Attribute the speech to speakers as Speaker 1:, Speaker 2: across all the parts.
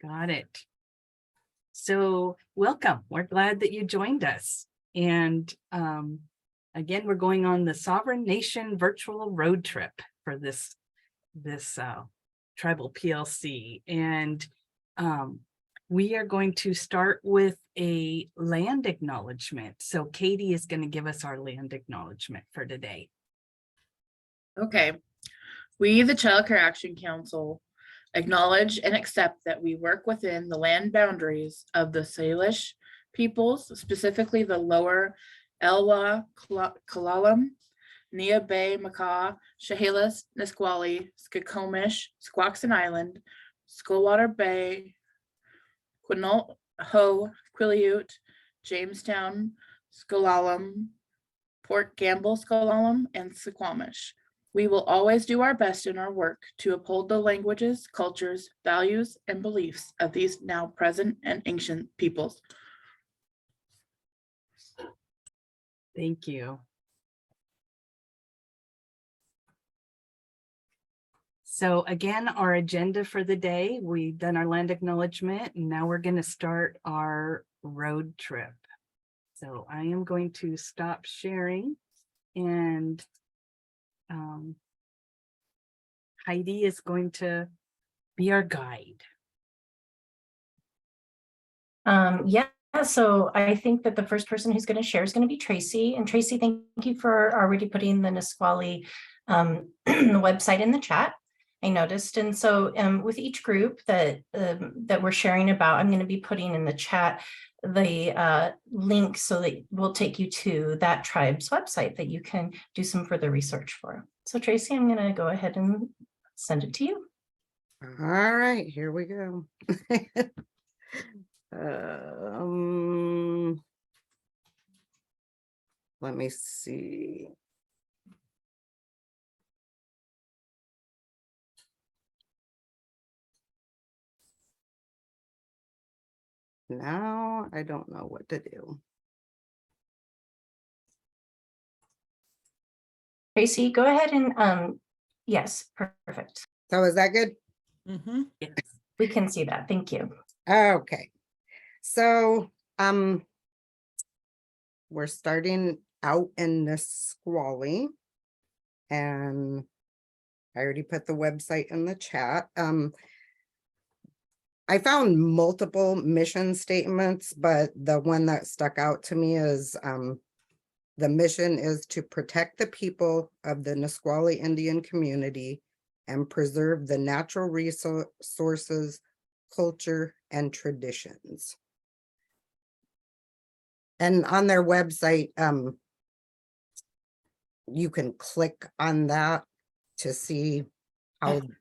Speaker 1: Got it. So welcome. We're glad that you joined us. And again, we're going on the Sovereign Nation virtual road trip for this Tribal PLC. And we are going to start with a land acknowledgement. So Katie is going to give us our land acknowledgement for today.
Speaker 2: Okay. We, the Child Care Action Council, acknowledge and accept that we work within the land boundaries of the Salish peoples, specifically the Lower Elwha Kalalam, Nia Bay, Makah, Chehalis, Nisqually, Skokomish, Squaxin Island, Skullwater Bay, Quinault Ho, Quileute, Jamestown, Skolalam, Port Gamble, Skolalam, and Suquamish. We will always do our best in our work to uphold the languages, cultures, values, and beliefs of these now present and ancient peoples.
Speaker 1: Thank you. So again, our agenda for the day, we've done our land acknowledgement, and now we're going to start our road trip. So I am going to stop sharing, and Heidi is going to be our guide.
Speaker 3: Yeah, so I think that the first person who's going to share is going to be Tracy. And Tracy, thank you for already putting the Nisqually the website in the chat. I noticed. And so with each group that we're sharing about, I'm going to be putting in the chat the link so that will take you to that tribe's website that you can do some further research for. So Tracy, I'm going to go ahead and send it to you.
Speaker 4: All right, here we go. Let me see. Now I don't know what to do.
Speaker 3: Tracy, go ahead and yes, perfect.
Speaker 4: So is that good?
Speaker 1: Mm-hmm. Yes.
Speaker 3: We can see that. Thank you.
Speaker 4: Okay. So we're starting out in Nisqually, and I already put the website in the chat. I found multiple mission statements, but the one that stuck out to me is the mission is to protect the people of the Nisqually Indian community and preserve the natural resources, culture, and traditions. And on their website, you can click on that to see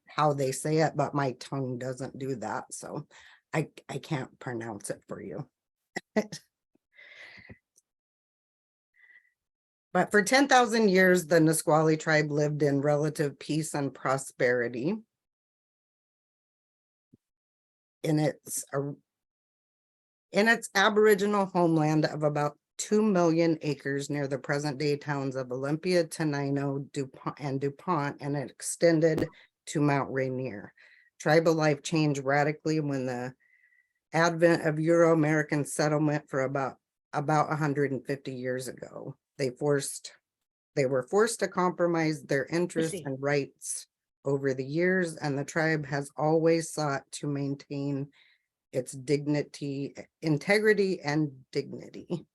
Speaker 4: how they say it, but my tongue doesn't do that, so I can't pronounce it for you. But for 10,000 years, the Nisqually tribe lived in relative peace and prosperity. In its Aboriginal homeland of about 2 million acres near the present-day towns of Olympia, Tenino, DuPont, and it extended to Mount Rainier. Tribal life changed radically when the advent of Euro-American settlement for about 150 years ago. They were forced to compromise their interests and rights over the years, and the tribe has always sought to maintain its integrity and dignity.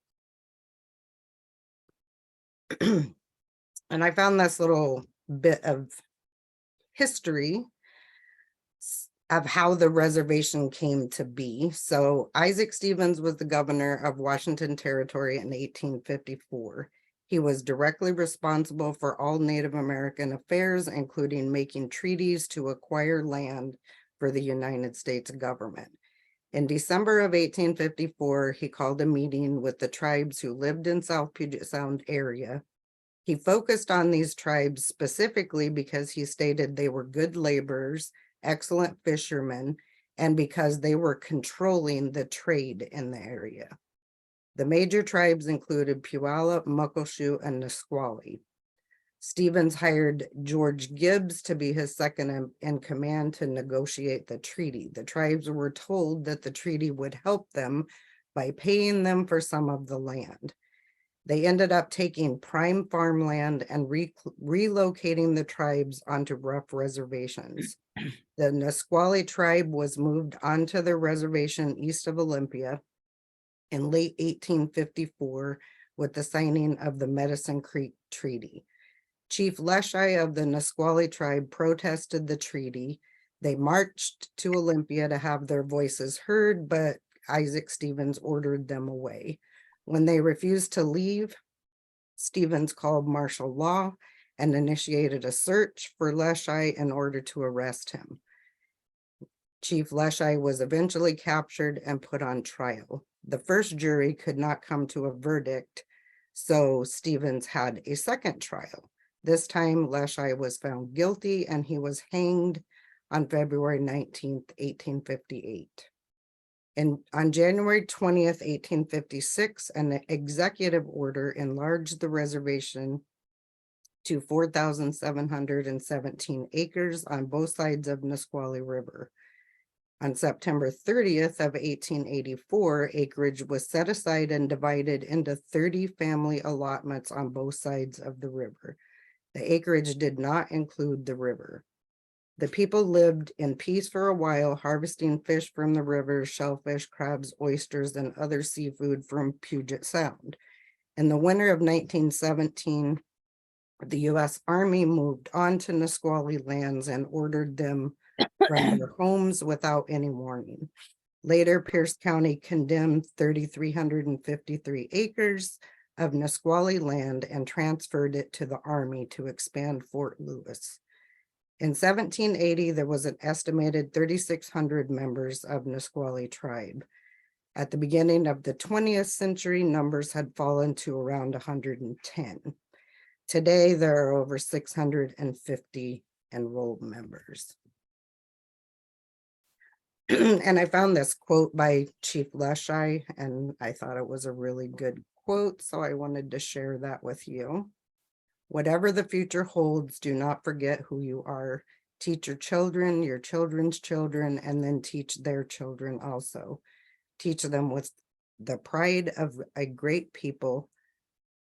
Speaker 4: And I found this little bit of history of how the reservation came to be. So Isaac Stevens was the governor of Washington Territory in 1854. He was directly responsible for all Native American affairs, including making treaties to acquire land for the United States government. In December of 1854, he called a meeting with the tribes who lived in South Puget Sound area. He focused on these tribes specifically because he stated they were good laborers, excellent fishermen, and because they were controlling the trade in the area. The major tribes included Puyallup, Muckleshoot, and Nisqually. Stevens hired George Gibbs to be his second in command to negotiate the treaty. The tribes were told that the treaty would help them by paying them for some of the land. They ended up taking prime farmland and relocating the tribes onto rough reservations. The Nisqually tribe was moved onto the reservation east of Olympia in late 1854 with the signing of the Medicine Creek Treaty. Chief Leschi of the Nisqually tribe protested the treaty. They marched to Olympia to have their voices heard, but Isaac Stevens ordered them away. When they refused to leave, Stevens called martial law and initiated a search for Leschi in order to arrest him. Chief Leschi was eventually captured and put on trial. The first jury could not come to a verdict, so Stevens had a second trial. This time, Leschi was found guilty and he was hanged on February 19th, 1858. And on January 20th, 1856, an executive order enlarged the reservation to 4,717 acres on both sides of Nisqually River. On September 30th of 1884, acreage was set aside and divided into 30 family allotments on both sides of the river. The acreage did not include the river. The people lived in peace for a while, harvesting fish from the river, shellfish, crabs, oysters, and other seafood from Puget Sound. In the winter of 1917, the U.S. Army moved on to Nisqually lands and ordered them from their homes without any warning. Later, Pierce County condemned 3,353 acres of Nisqually land and transferred it to the Army to expand Fort Lewis. In 1780, there was an estimated 3,600 members of Nisqually tribe. At the beginning of the 20th century, numbers had fallen to around 110. Today, there are over 650 enrolled members. And I found this quote by Chief Leschi, and I thought it was a really good quote, so I wanted to share that with you. Whatever the future holds, do not forget who you are. Teach your children, your children's children, and then teach their children also. Teach them with the pride of a great people.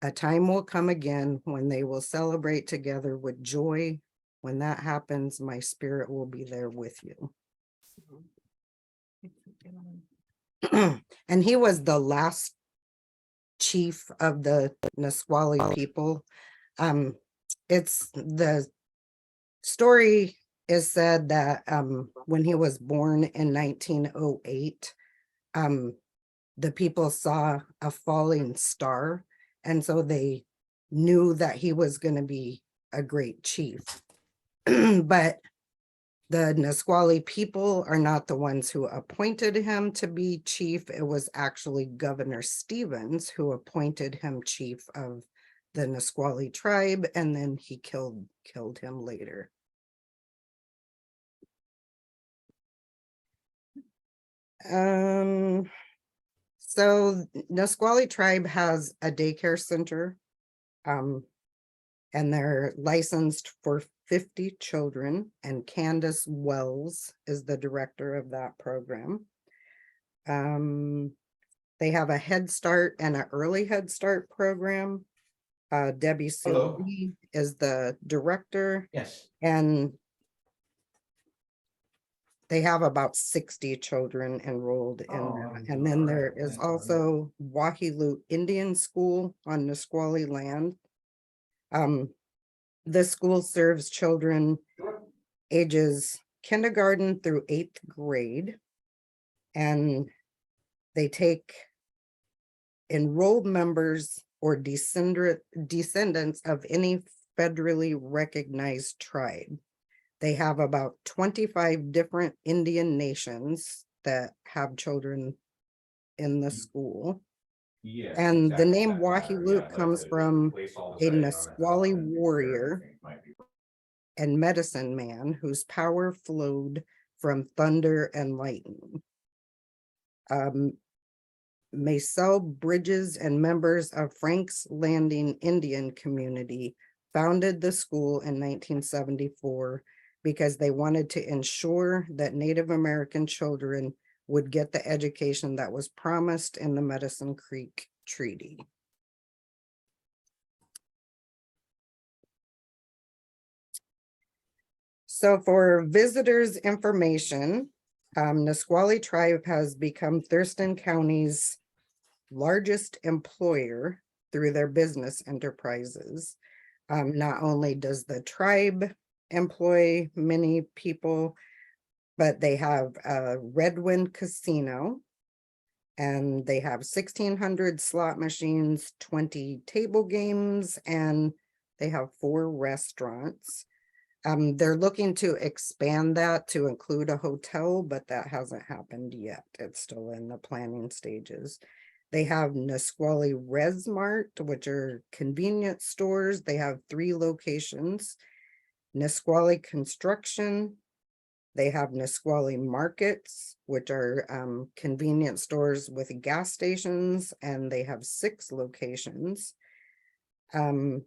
Speaker 4: A time will come again when they will celebrate together with joy. When that happens, my spirit will be there with you. And he was the last chief of the Nisqually people. It's the story is said that when he was born in 1908, the people saw a falling star, and so they knew that he was going to be a great chief. But the Nisqually people are not the ones who appointed him to be chief. It was actually Governor Stevens who appointed him chief of the Nisqually tribe, and then he killed him later. So Nisqually tribe has a daycare center, and they're licensed for 50 children, and Candace Wells is the director of that program. They have a Head Start and an Early Head Start program. Debbie Sue Lee is the director.
Speaker 5: Yes.
Speaker 4: And they have about 60 children enrolled in that. And then there is also Wahilou Indian School on Nisqually land. This school serves children ages kindergarten through 8th grade. And they take enrolled members or descendants of any federally recognized tribe. They have about 25 different Indian nations that have children in the school.
Speaker 5: Yes,
Speaker 4: And the
Speaker 5: exactly.
Speaker 4: name Wahilou comes from a Nisqually warrior and medicine man whose power flowed from thunder and lightning. Maisel Bridges and members of Frank's Landing Indian community founded the school in 1974 because they wanted to ensure that Native American children would get the education that was promised in the Medicine Creek Treaty. So for visitors' information, Nisqually Tribe has become Thurston County's largest employer through their business enterprises. Not only does the tribe employ many people, but they have a Redwind Casino, and they have 1,600 slot machines, 20 table games, and they have 4 restaurants. They're looking to expand that to include a hotel, but that hasn't happened yet. It's still in the planning stages. They have Nisqually Res Mart, which are convenience stores. They have 3 locations. Nisqually Construction. They have Nisqually Markets, which are convenience stores with gas stations, and they have 6 locations. They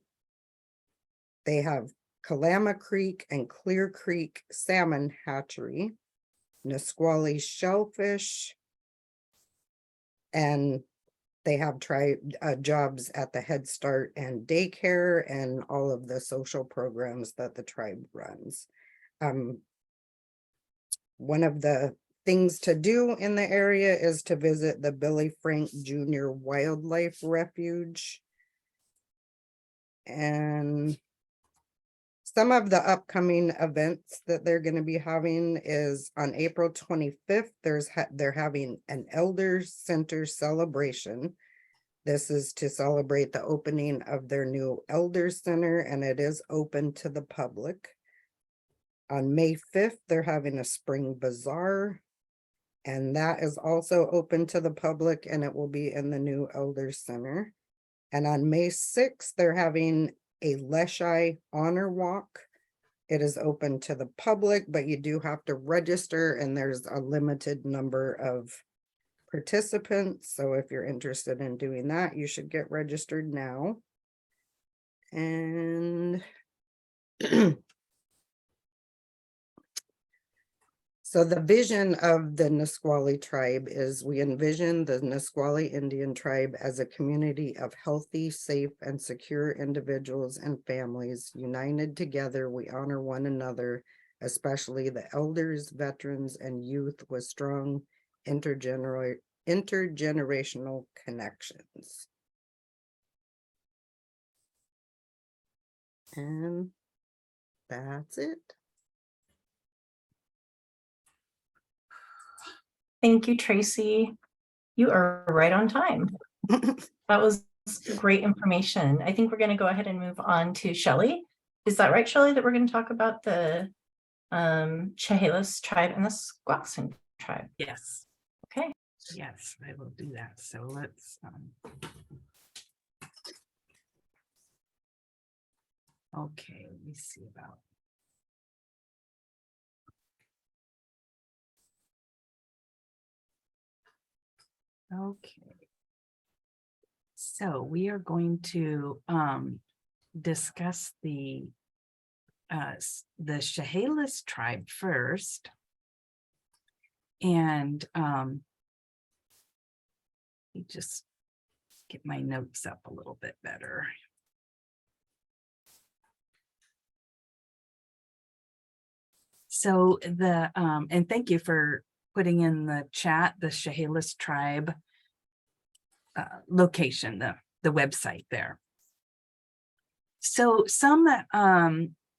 Speaker 4: have Kalama Creek and Clear Creek Salmon Hatchery, Nisqually Shellfish, and they have jobs at the Head Start and daycare and all of the social programs that the tribe runs. One of the things to do in the area is to visit the Billy Frank Jr. Wildlife Refuge. And some of the upcoming events that they're going to be having is on April 25th, they're having an Elder Center celebration. This is to celebrate the opening of their new Elder Center, and it is open to the public. On May 5th, they're having a spring bazaar, and that is also open to the public, and it will be in the new Elder Center. And on May 6th, they're having a Leschi Honor Walk. It is open to the public, but you do have to register, and there's a limited number of participants. So if you're interested in doing that, you should get registered now. And so the vision of the Nisqually tribe is we envision the Nisqually Indian tribe as a community of healthy, safe, and secure individuals and families. United together, we honor one another, especially the elders, veterans, and youth with strong intergenerational connections. And that's it.
Speaker 3: Thank you, Tracy. You are right on time. That was great information. I think we're going to go ahead and move on to Shelley. Is that right, Shelley, that we're going to talk about the Chehalis tribe and the Squaxin tribe?
Speaker 1: Yes.
Speaker 3: Okay.
Speaker 1: Yes, I will do that. So let's okay, let me see about okay. So we are going to discuss the Chehalis tribe first. And let me just get my notes up a little bit better. So and thank you for putting in the chat the Chehalis tribe location, the website there. So some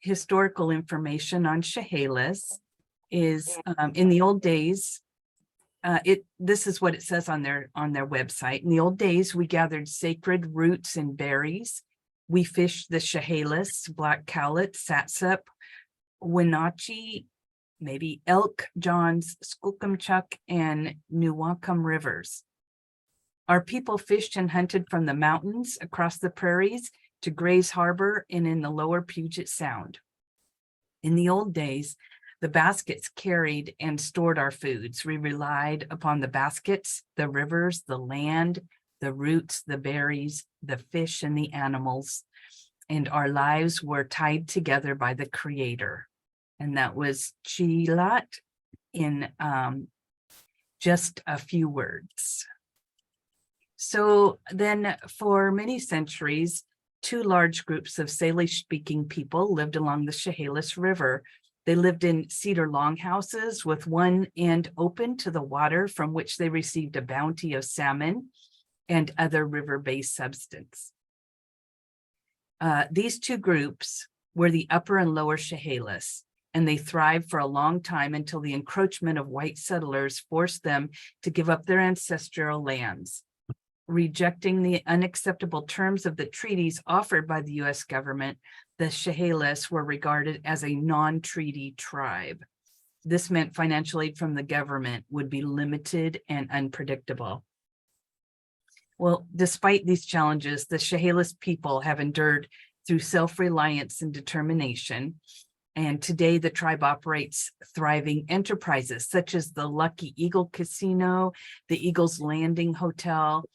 Speaker 1: historical information on Chehalis is in the old days. This is what it says on their website. In the old days, we gathered sacred roots and berries. We fished the Chehalis, black cowlet, satsep, Wenatchee, maybe Elk, Johns, Skookumchuck, and Newaukum rivers. Our people fished and hunted from the mountains across the prairies to Gray's Harbor and in the lower Puget Sound. In the old days, the baskets carried and stored our foods. We relied upon the baskets, the rivers, the land, the roots, the berries, the fish, and the animals. and our lives were tied together by the Creator. And that was Chilat in just a few words. So then for many centuries, two large groups of Salish-speaking people lived along the Chehalis River. They lived in cedar longhouses with one end open to the water, from which they received a bounty of salmon and other river-based substance. These two groups were the upper and lower Chehalis, and they thrived for a long time until the encroachment of white settlers forced them to give up their ancestral lands. Rejecting the unacceptable terms of the treaties offered by the US government, the Chehalis were regarded as a non-treaty tribe. This meant financial aid from the government would be limited and unpredictable. Well, despite these challenges, the Chehalis people have endured through self-reliance and determination. And today the tribe operates thriving enterprises such as the Lucky Eagle Casino, the Eagle's Landing Hotel,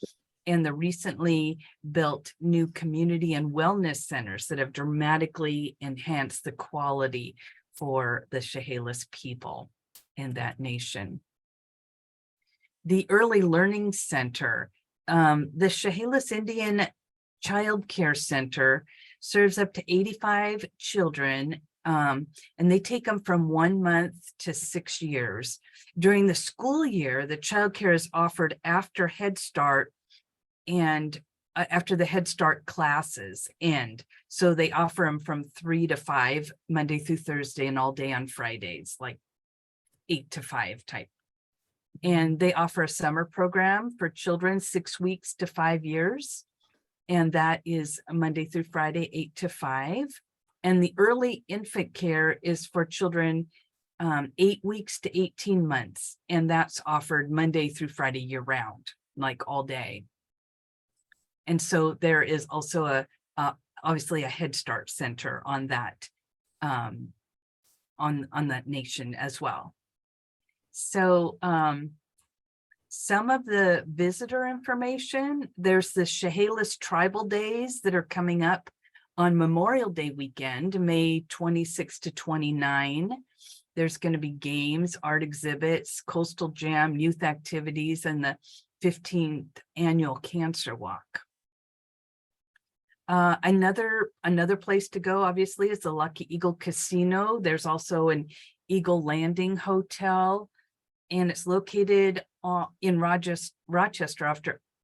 Speaker 1: and the recently built new community and wellness centers that have dramatically enhanced the quality for the Chehalis people in that nation. The Early Learning Center, the Chehalis Indian Child Care Center serves up to 85 children, and they take them from 1 month to 6 years. During the school year, the childcare is offered after Head Start and after the Head Start classes end. So they offer them from 3 to 5, Monday through Thursday, and all day on Fridays, like 8 to 5 type. And they offer a summer program for children 6 weeks to 5 years. And that is Monday through Friday, 8 to 5. And the early infant care is for children 8 weeks to 18 months. And that's offered Monday through Friday year round, like all day. And so there is also obviously a Head Start center on that, on that nation as well. So some of the visitor information, there's the Chehalis Tribal Days that are coming up on Memorial Day weekend, May 26 to 29. There's going to be games, art exhibits, coastal jam, youth activities, and the 15th annual Cancer Walk. Another place to go, obviously, is the Lucky Eagle Casino. There's also an Eagle Landing Hotel, and it's located in Rochester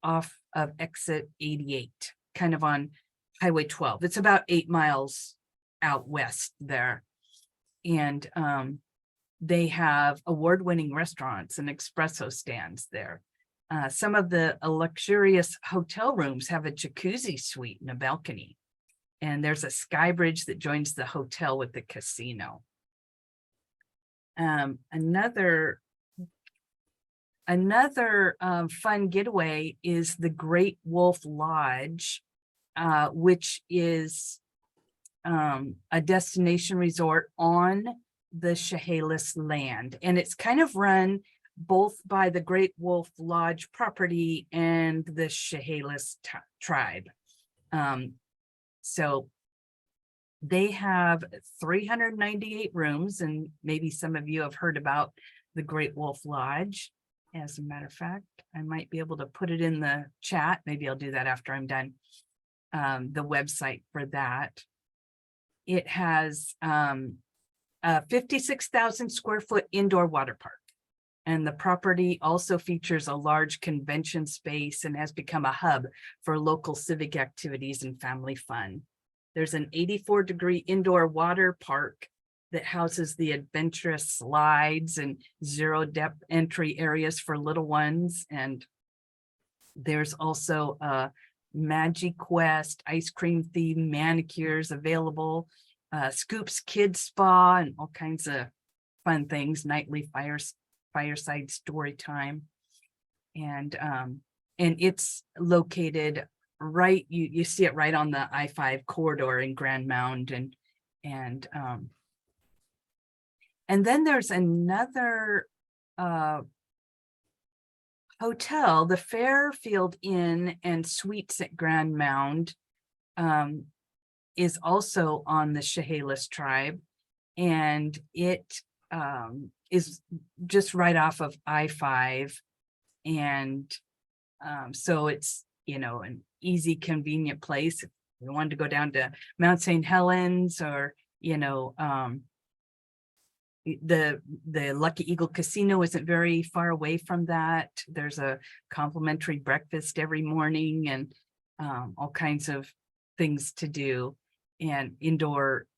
Speaker 1: off of exit 88, kind of on Highway 12. It's about 8 miles out west there. And they have award-winning restaurants and espresso stands there. Some of the luxurious hotel rooms have a jacuzzi suite and a balcony. And there's a sky bridge that joins the hotel with the casino. Another fun getaway is the Great Wolf Lodge, which is a destination resort on the Chehalis land. And it's kind of run both by the Great Wolf Lodge property and the Chehalis tribe. So they have 398 rooms, and maybe some of you have heard about the Great Wolf Lodge. As a matter of fact, I might be able to put it in the chat. Maybe I'll do that after I'm done. The website for that. It has a 56,000 square foot indoor water park. And the property also features a large convention space and has become a hub for local civic activities and family fun. There's an 84-degree indoor water park that houses the adventurous slides and zero-depth entry areas for little ones. And there's also a Magic Quest, ice cream themed manicures available, Scoops Kids Spa, and all kinds of fun things, nightly fireside story time. And it's located right, you see it right on the I-5 corridor in Grand Mound. And then there's another hotel, the Fairfield Inn and Suites at Grand Mound. is also on the Chehalis tribe, and it is just right off of I-5. And so it's, an easy, convenient place. If we wanted to go down to Mount St. Helens, or, the Lucky Eagle Casino isn't very far away from that. There's a complimentary breakfast every morning, and all kinds of things to do, and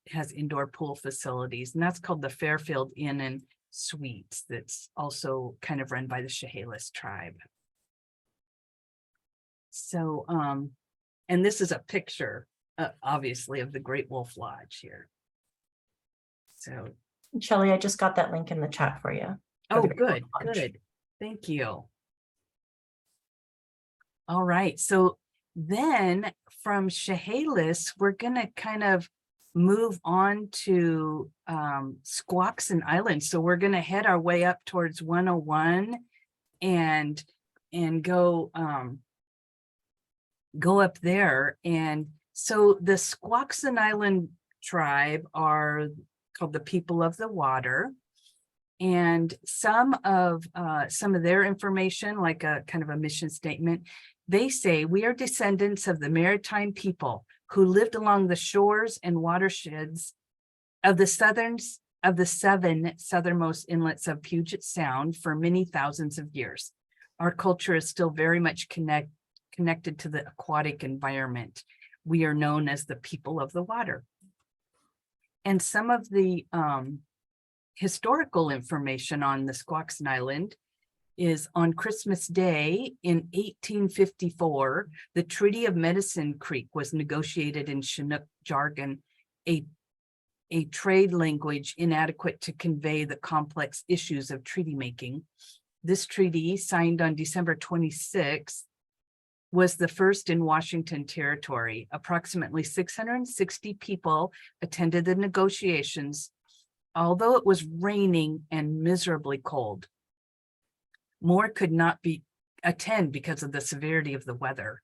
Speaker 1: has indoor pool facilities, and that's called the Fairfield Inn and Suites. That's also kind of run by the Chehalis tribe. So, and this is a picture, obviously, of the Great Wolf Lodge here. So,
Speaker 3: Shelley, I just got that link in the chat for you.
Speaker 1: oh,
Speaker 3: the Great
Speaker 1: good,
Speaker 3: Wolf Lodge.
Speaker 1: good. Thank you. All right, so then from Chehalis, we're gonna kind of move on to Squaxin Island. So we're gonna head our way up towards 101 and go up there. And so the Squaxin Island tribe are called the people of the water. And some of their information, like a kind of a mission statement, they say, we are descendants of the maritime people who lived along the shores and watersheds of the seven southernmost inlets of Puget Sound for many thousands of years. Our culture is still very much connected to the aquatic environment. We are known as the people of the water. And some of the historical information on the Squaxin Island is on Christmas Day in 1854, the Treaty of Medicine Creek was negotiated in Chinook jargon, a trade language inadequate to convey the complex issues of treaty making. This treaty, signed on December 26th, was the first in Washington Territory. Approximately 660 people attended the negotiations, although it was raining and miserably cold. More could not attend because of the severity of the weather.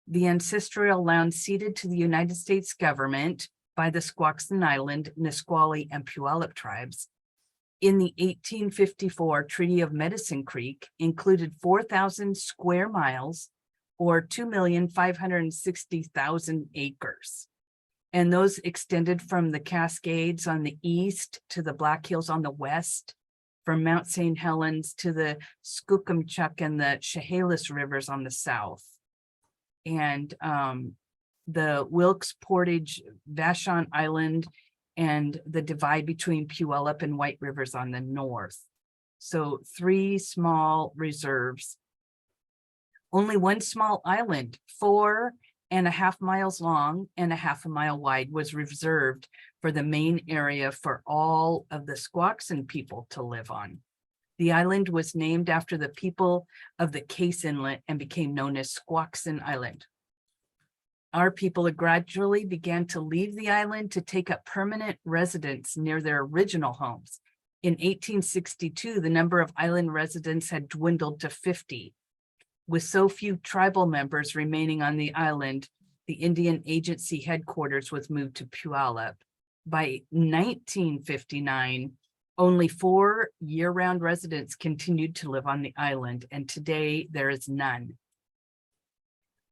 Speaker 1: The ancestral land ceded to the United States government by the Squaxin Island, Nisqually, and Puyallup tribes in the 1854 Treaty of Medicine Creek included 4,000 square miles, or 2,560,000 acres. And those extended from the Cascades on the east to the Black Hills on the west, from Mount St. Helens to the Skookumchuck and the Chehalis rivers on the south. And the Wilkes Portage, Vashon Island, and the divide between Puyallup and White Rivers on the north. So 3 small reserves. Only one small island, 4.5 miles long and 1/2 mile wide, was reserved for the main area for all of the Squaxin people to live on. The island was named after the people of the Case Inlet and became known as Squaxin Island. Our people gradually began to leave the island to take up permanent residence near their original homes. In 1862, the number of island residents had dwindled to 50. With so few tribal members remaining on the island, the Indian Agency headquarters was moved to Puyallup. By 1959, only 4 year-round residents continued to live on the island, and today there is none.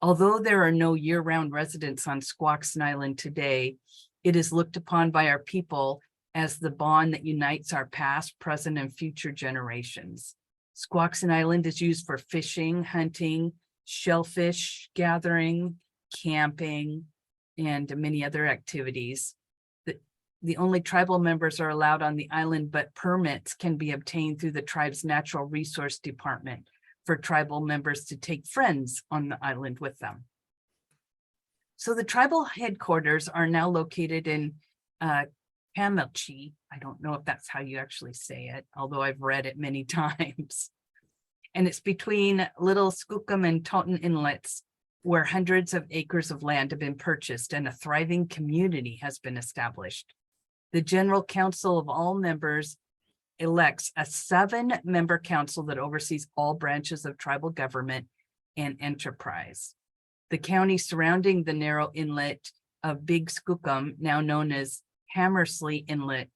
Speaker 1: Although there are no year-round residents on Squaxin Island today, it is looked upon by our people as the bond that unites our past, present, and future generations. Squaxin Island is used for fishing, hunting, shellfish gathering, camping, and many other activities. The only tribal members are allowed on the island, but permits can be obtained through the tribe's Natural Resource Department for tribal members to take friends on the island with them. So the tribal headquarters are now located in Camilchi. I don't know if that's how you actually say it, although I've read it many times. And it's between Little Skookum and Totten Inlets, where hundreds of acres of land have been purchased and a thriving community has been established. The General Council of all members elects a 7-member council that oversees all branches of tribal government and enterprise. The county surrounding the narrow inlet of Big Skookum, now known as Hammersley Inlet,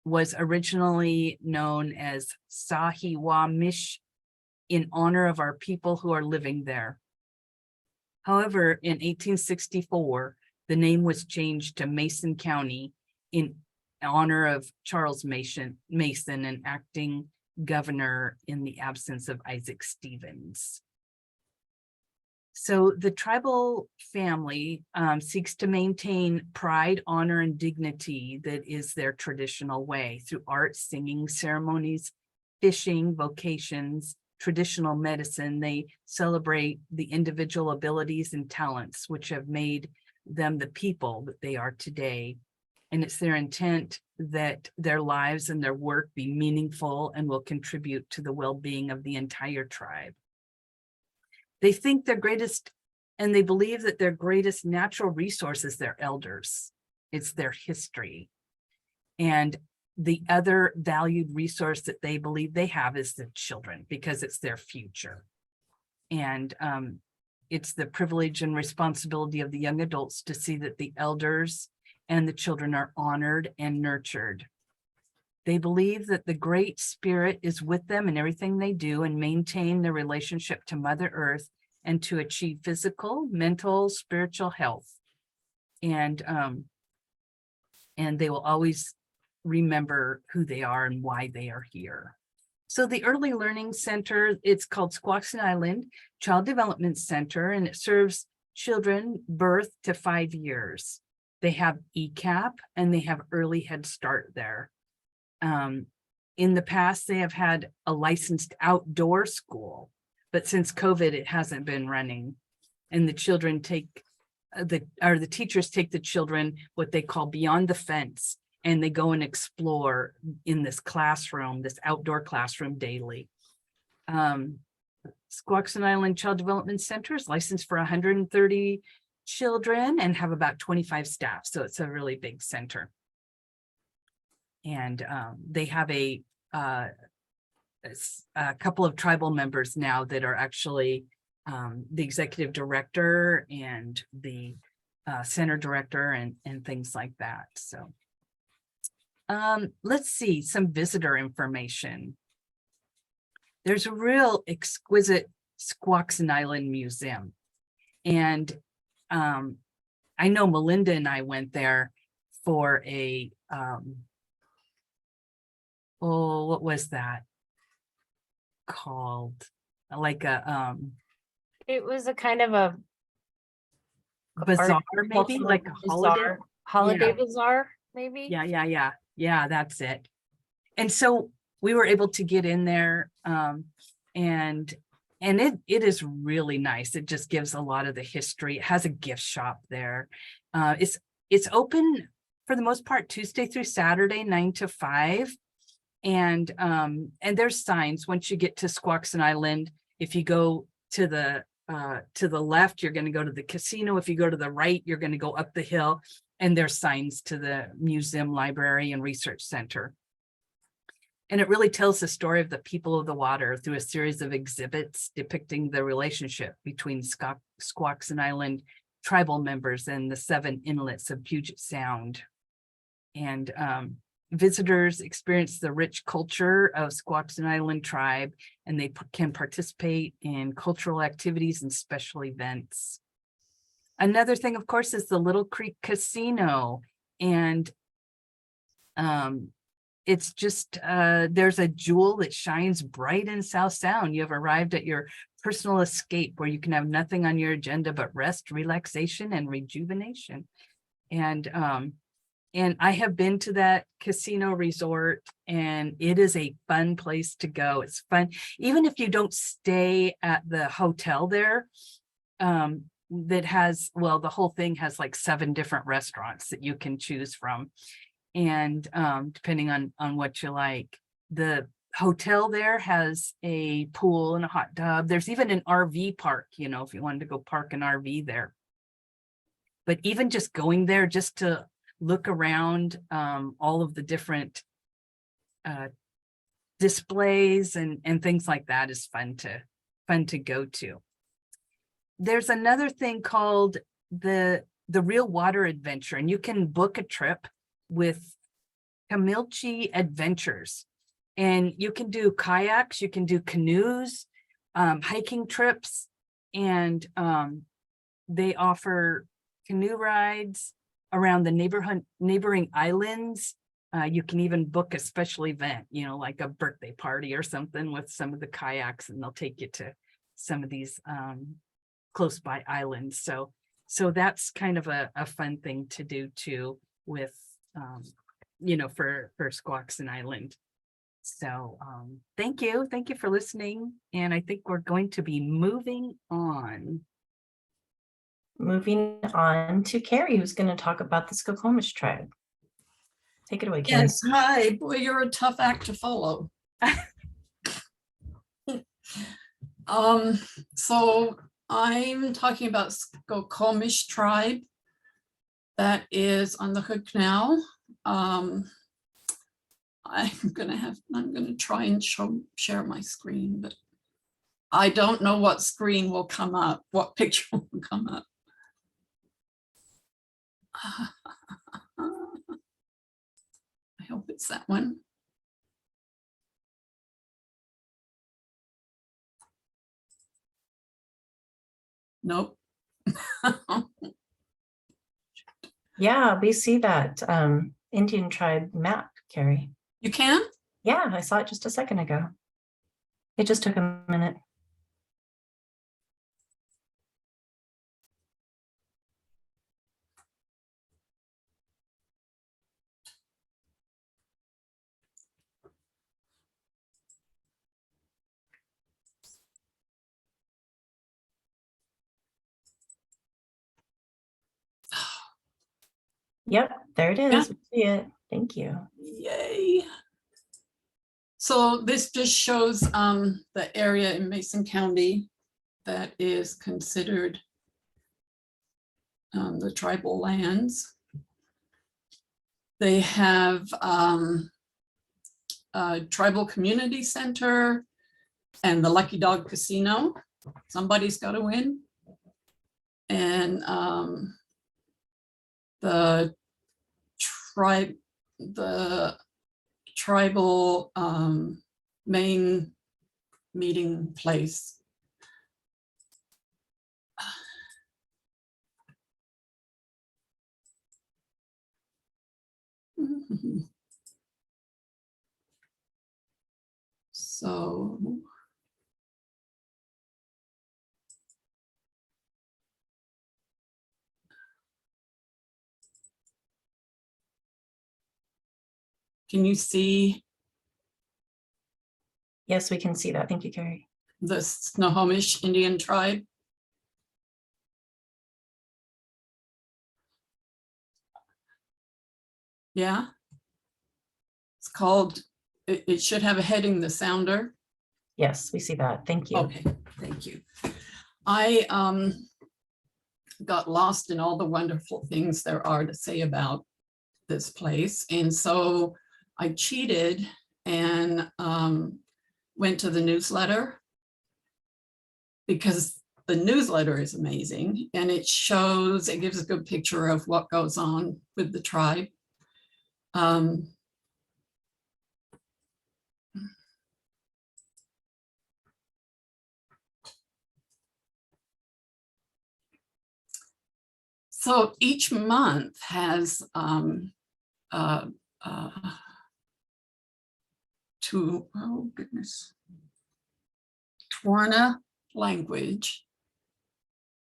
Speaker 1: was originally known as Sahiwamish in honor of our people who are living there. However, in 1864, the name was changed to Mason County in honor of Charles Mason, an acting governor in the absence of Isaac Stevens. So the tribal family seeks to maintain pride, honor, and dignity that is their traditional way through art, singing, ceremonies, fishing, vocations, traditional medicine. They celebrate the individual abilities and talents which have made them the people that they are today. And it's their intent that their lives and their work be meaningful and will contribute to the well-being of the entire tribe. They think their greatest, and they believe that their greatest natural resource is their elders. It's their history. And the other valued resource that they believe they have is the children, because it's their future. And it's the privilege and responsibility of the young adults to see that the elders and the children are honored and nurtured. They believe that the Great Spirit is with them in everything they do and maintain their relationship to Mother Earth and to achieve physical, mental, spiritual health. And they will always remember who they are and why they are here. So the Early Learning Center, it's called Squaxin Island Child Development Center, and it serves children birth to 5 years. They have ECAP and they have Early Head Start there. In the past, they have had a licensed outdoor school, but since COVID, it hasn't been running. And the children take, the teachers take the children, what they call beyond the fence, and they go and explore in this classroom, this outdoor classroom daily. Squaxin Island Child Development Center is licensed for 130 children and have about 25 staff. So it's a really big center. And they have a couple of tribal members now that are actually the executive director and the center director and things like that. So let's see some visitor information. There's a real exquisite Squaxin Island Museum. And I know Melinda and I went there for a what was that called? Like a
Speaker 5: It was a kind of a
Speaker 1: bazaar, maybe
Speaker 5: cultural
Speaker 1: like a
Speaker 5: holiday
Speaker 1: Yeah.
Speaker 5: bazaar, maybe.
Speaker 1: Yeah, that's it. And so we were able to get in there, and it is really nice. It just gives a lot of the history. It has a gift shop there. It's open for the most part Tuesday through Saturday, 9 to 5. And there's signs once you get to Squaxin Island. If you go to the left, you're going to go to the casino. If you go to the right, you're going to go up the hill, and there's signs to the museum, library, and research center. And it really tells the story of the people of the water through a series of exhibits depicting the relationship between Squaxin Island tribal members and the 7 inlets of Puget Sound. And visitors experience the rich culture of Squaxin Island tribe, and they can participate in cultural activities and special events. Another thing, of course, is the Little Creek Casino. And it's just, there's a jewel that shines bright in South Sound. You have arrived at your personal escape where you can have nothing on your agenda but rest, relaxation, and rejuvenation. And I have been to that casino resort, and it is a fun place to go. It's fun. Even if you don't stay at the hotel there, that has, well, the whole thing has like 7 different restaurants that you can choose from. And depending on what you like, the hotel there has a pool and a hot tub. There's even an RV park, you know, if you wanted to go park an RV there. But even just going there just to look around all of the different displays and things like that is fun to go to. There's another thing called the the real water adventure, and you can book a trip with Camilchi Adventures. And you can do kayaks, you can do canoes, hiking trips, and they offer canoe rides around the neighboring islands. You can even book a special event, you know, like a birthday party or something with some of the kayaks, and they'll take you to some of these close by islands. So that's kind of a fun thing to do too with, you know, for Squaxin Island. So thank you for listening. And I think we're going to be moving on.
Speaker 3: Moving on to Carrie, who's going to talk about the Skokomish tribe. Take it away, Carrie.
Speaker 6: Yes, hi. Boy, you're a tough act to follow. So I'm talking about Skokomish tribe that is on the Hood Canal. I'm gonna try and share my screen, but I don't know what screen will come up, what picture will come up. I hope it's that one. Nope.
Speaker 3: Yeah, we see that Indian tribe map, Carrie.
Speaker 6: You can?
Speaker 3: Yeah, I saw it just a second ago. It just took a minute. Yep, there it is.
Speaker 6: Yeah.
Speaker 3: We see it. Thank you.
Speaker 6: Yay. So this just shows the area in Mason County that is considered the tribal lands. They have a tribal community center and the Lucky Dog Casino. Somebody's got to win. And the tribal main meeting place. So can you see
Speaker 3: Yes, we can see that. Thank you, Carrie.
Speaker 6: the Snohomish Indian tribe? Yeah. It's called, it should have a heading, The Sounder.
Speaker 3: Yes, we see that. Thank you.
Speaker 6: Okay, thank you. I got lost in all the wonderful things there are to say about this place. And so I cheated and went to the newsletter, because the newsletter is amazing and it gives a good picture of what goes on with the tribe. So each month has Twana language,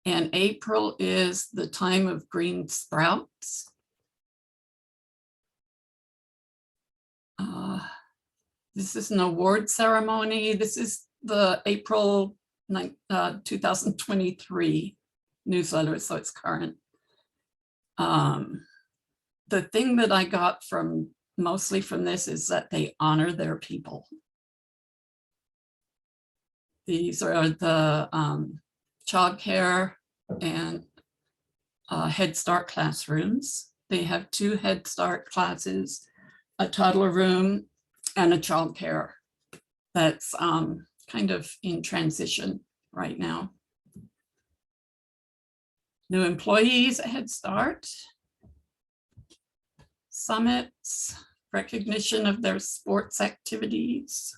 Speaker 6: and April is the time of green sprouts. This is an award ceremony. This is the April 2023 newsletter, so it's current. The thing that I got mostly from this is that they honor their people. These are the childcare and Head Start classrooms. They have 2 Head Start classes, a toddler room, and a childcare that's kind of in transition right now. New employees, a head start. Summits, recognition of their sports activities.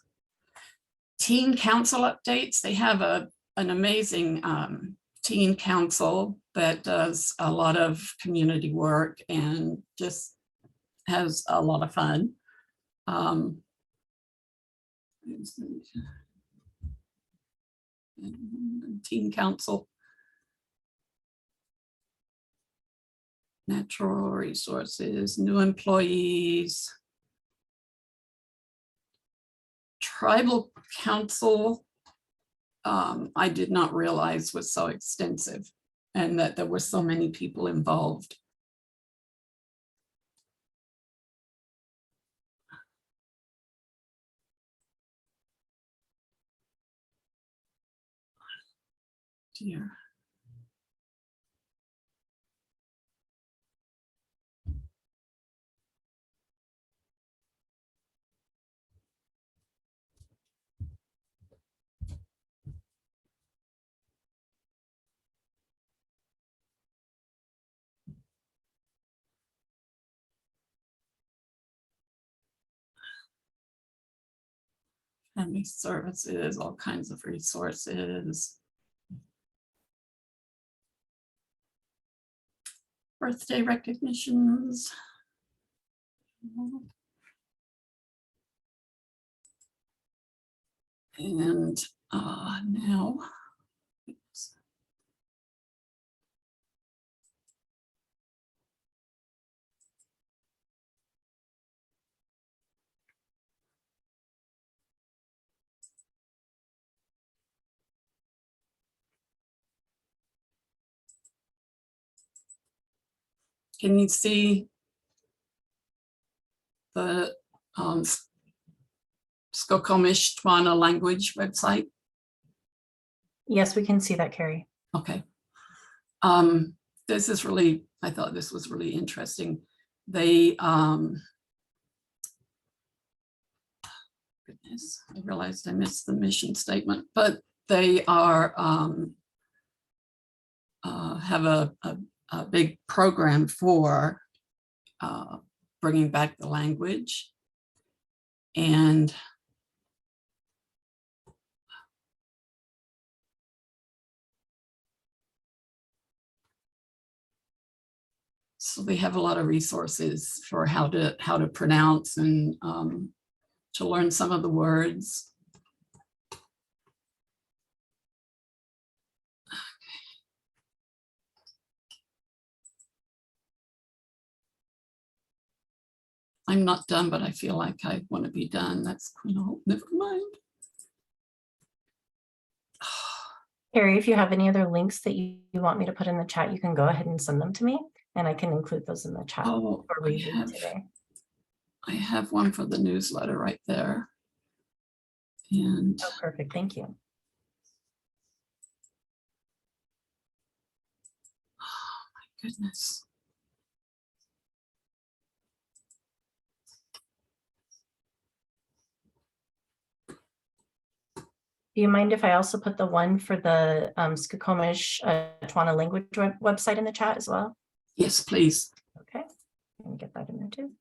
Speaker 6: Teen council updates. They have an amazing teen council that does a lot of community work and just has a lot of fun. Teen council. Natural resources, new employees. Tribal council, I did not realize was so extensive and that there were so many people involved. Dear. Family services, all kinds of resources. Birthday recognitions. And now. Can you see the Skokomish Twana language website?
Speaker 3: Yes, we can see that, Carrie.
Speaker 6: Okay. This is really, I thought this was really interesting. They, goodness, I realized I missed the mission statement, but they are, have a big program for bringing back the language. And so they have a lot of resources for how to pronounce and to learn some of the words. I'm not done, but I feel like I want to be done. That's no, never mind.
Speaker 3: Carrie, if you have any other links that you want me to put in the chat, you can go ahead and send them to me and I can include those in the chat
Speaker 6: Oh,
Speaker 3: for review today.
Speaker 6: I have one for the newsletter right there. And
Speaker 3: Oh, perfect. Thank you.
Speaker 6: oh my goodness.
Speaker 3: Do you mind if I also put the one for the Skokomish Twana language website in the chat as well?
Speaker 6: Yes, please.
Speaker 3: Okay, let me get that in there too.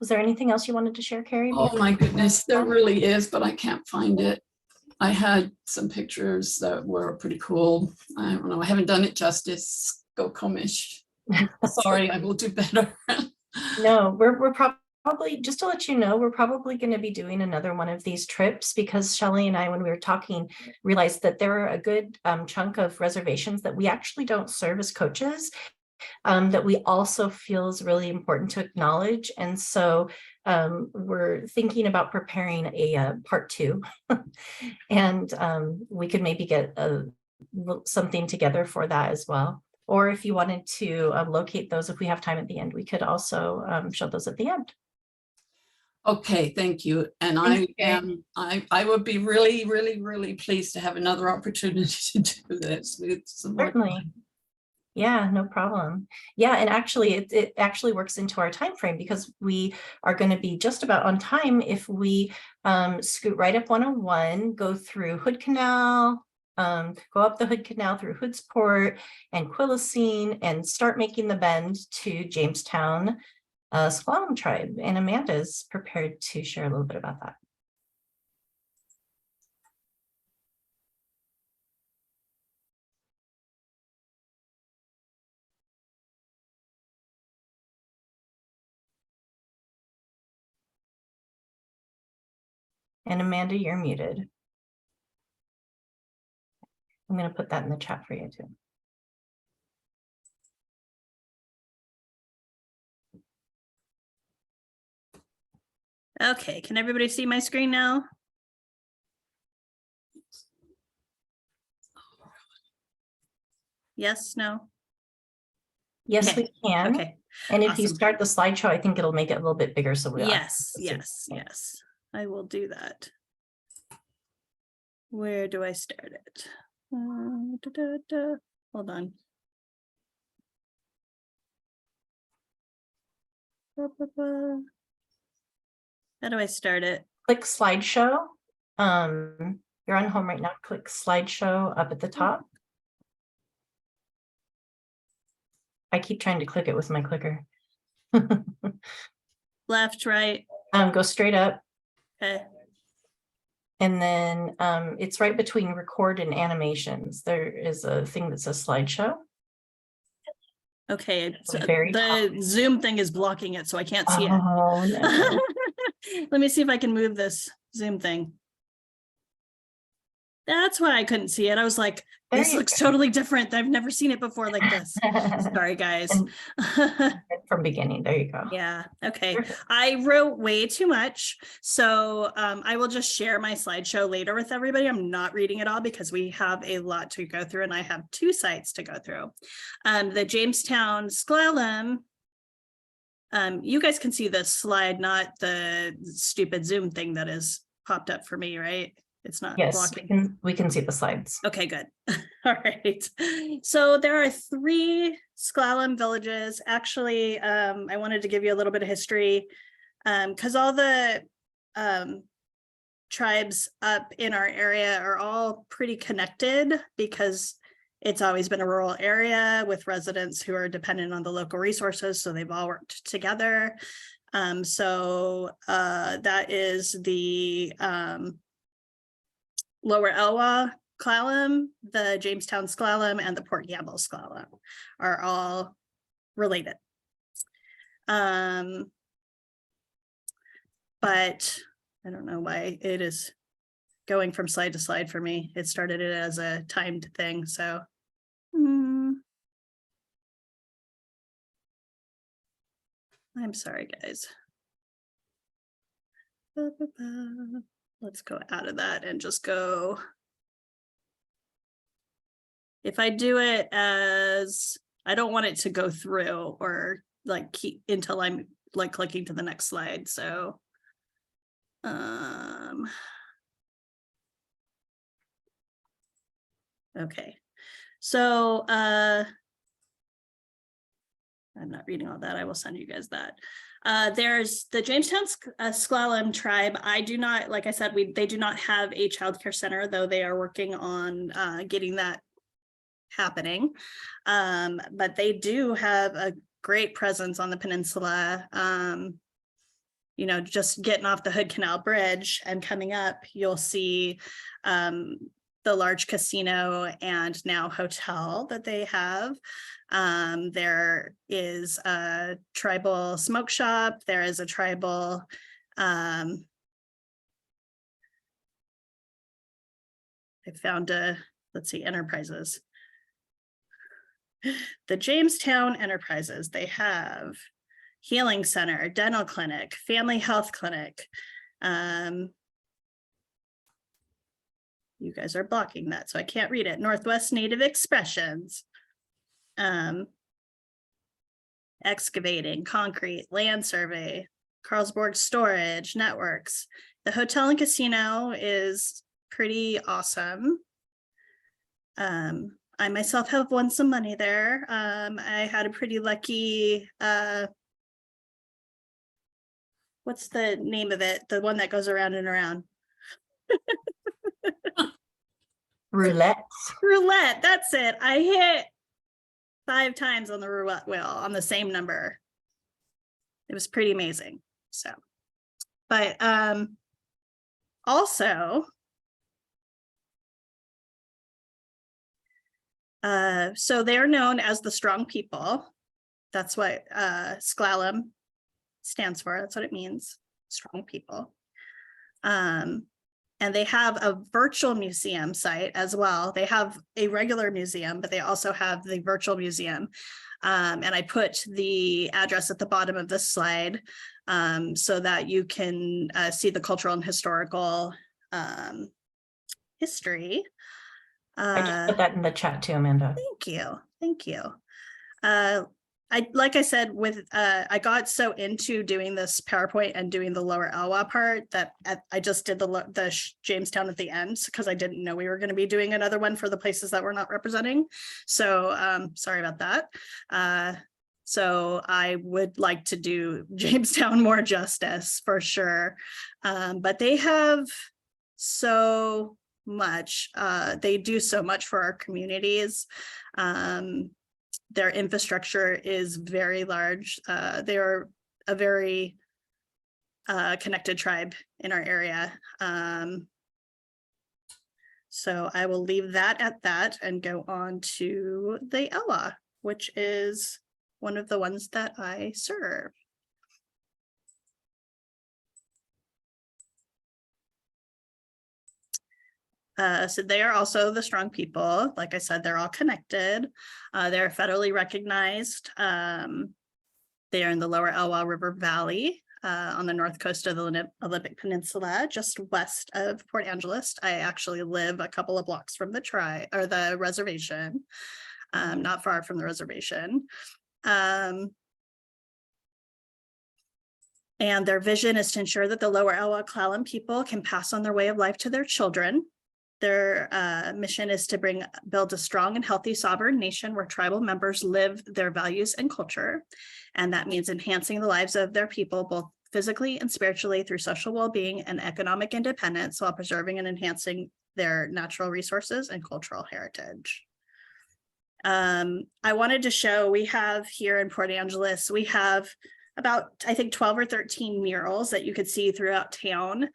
Speaker 3: Was there anything else you wanted to share, Carrie?
Speaker 6: Oh my goodness, there really is, but I can't find it. I had some pictures that were pretty cool. I don't know, I haven't done it justice. Skokomish. Sorry, I will do better.
Speaker 3: No, we're probably, just to let you know, we're probably going to be doing another one of these trips because Shelley and I, when we were talking, realized that there are a good chunk of reservations that we actually don't serve as coaches, that we also feel is really important to acknowledge. And so we're thinking about preparing a part 2 and we could maybe get something together for that as well. Or if you wanted to locate those, if we have time at the end, we could also show those at the end.
Speaker 6: Okay, thank you. And I would be really, really, really pleased to have another opportunity to do this with some more
Speaker 3: Certainly.
Speaker 6: time.
Speaker 3: Yeah, no problem. Yeah, and actually it actually works into our time frame because we are going to be just about on time if we scoot right up 101, go through Hood Canal, go up the Hood Canal through Hoodsport and Quilcene and start making the bend to Jamestown Squam tribe. And Amanda's prepared to share a little bit about that. And Amanda, you're muted. I'm going to put that in the chat for you too.
Speaker 7: Okay, can everybody see my screen now? Yes, no?
Speaker 3: Yes,
Speaker 7: Okay,
Speaker 3: we can.
Speaker 7: Okay,
Speaker 3: And if you
Speaker 7: awesome.
Speaker 3: start the slideshow, I think it'll make it a little bit bigger. So
Speaker 7: yes, I will do that. Where do I start it? Hold on. How do I start it?
Speaker 3: Click slideshow. You're on home right now. Click slideshow up at the top. I keep trying to click it with my clicker.
Speaker 7: Left, right,
Speaker 3: Go straight up.
Speaker 7: okay.
Speaker 3: And then it's right between record and animations. There is a thing that says slideshow.
Speaker 7: Okay, so
Speaker 3: Very
Speaker 7: the
Speaker 3: top.
Speaker 7: Zoom thing is blocking it, so I can't see it.
Speaker 3: Oh, no.
Speaker 7: Let me see if I can move this Zoom thing. That's why I couldn't see it. I was like,
Speaker 3: There
Speaker 7: this
Speaker 3: you
Speaker 7: looks
Speaker 3: go.
Speaker 7: totally different. I've never seen it before like this. Sorry, guys.
Speaker 3: From beginning, there you go.
Speaker 7: Yeah, okay.
Speaker 3: Perfect.
Speaker 7: I wrote way too much. So I will just share my slideshow later with everybody. I'm not reading it all because we have a lot to go through and I have 2 sites to go through. The Jamestown Sklallam. You guys can see the slide, not the stupid Zoom thing that is popped up for me, right? It's not
Speaker 3: Yes,
Speaker 7: blocking.
Speaker 3: we can see the slides.
Speaker 7: Okay, good. All right. So there are 3 Sklallam villages. Actually, I wanted to give you a little bit of history because all the tribes up in our area are all pretty connected because it's always been a rural area with residents who are dependent on the local resources. So they've all worked together. That is the Lower Elwha Sklallam, the Jamestown Sklallam, and the Port Gamble Sklallam are all related. But I don't know why it is going from slide to slide for me. It started it as a timed thing, so. I'm sorry, guys. Let's go out of that and just go. If I do it as, I don't want it to go through or like keep until I'm like clicking to the next slide. So, okay. So, I'm not reading all that. I will send you guys that. There's the Jamestown Sklallam tribe. I do not, like I said, they do not have a childcare center, though they are working on getting that happening. But they do have a great presence on the peninsula. You know, just getting off the Hood Canal Bridge and coming up, you'll see the large casino and now hotel that they have. There is a tribal smoke shop. There is a tribal I found let's see, enterprises. The Jamestown Enterprises, they have healing center, dental clinic, family health clinic. You guys are blocking that, so I can't read it. Northwest Native Expressions. Excavating, concrete, land survey, Carlsborg Storage, networks. The hotel and casino is pretty awesome. I myself have won some money there. I had a pretty lucky, what's the name of it? The one that goes around and around.
Speaker 3: Roulette.
Speaker 7: Roulette, that's it. I hit 5 times on the roulette wheel on the same number. It was pretty amazing. So, but also, so they're known as the strong people. That's what SCLALM stands for. That's what it means, strong people. And they have a virtual museum site as well. They have a regular museum, but they also have the virtual museum. And I put the address at the bottom of this slide so that you can see the cultural and historical history.
Speaker 3: I just put that in the chat too, Amanda.
Speaker 7: Thank you. Thank you. Like I said, with I got so into doing this PowerPoint and doing the Lower Elwha part that I just did the Jamestown at the end because I didn't know we were going to be doing another one for the places that we're not representing. So sorry about that. So I would like to do Jamestown more justice for sure. But they have so much. They do so much for our communities. Their infrastructure is very large. They are a very connected tribe in our area. So I will leave that at that and go on to the Elwha, which is one of the ones that I serve. So they are also the strong people. Like I said, they're all connected. They're federally recognized. They are in the Lower Elwha River Valley on the north coast of the Olympic Peninsula, just west of Port Angeles. I actually live a couple of blocks from the reservation, not far from the reservation. And their vision is to ensure that the Lower Elwha Clallam people can pass on their way of life to their children. Their mission is to build a strong and healthy sovereign nation where tribal members live their values and culture. And that means enhancing the lives of their people, both physically and spiritually, through social well-being and economic independence, while preserving and enhancing their natural resources and cultural heritage. I wanted to show, we have here in Port Angeles, we have about, I think, 12 or 13 murals that you could see throughout town.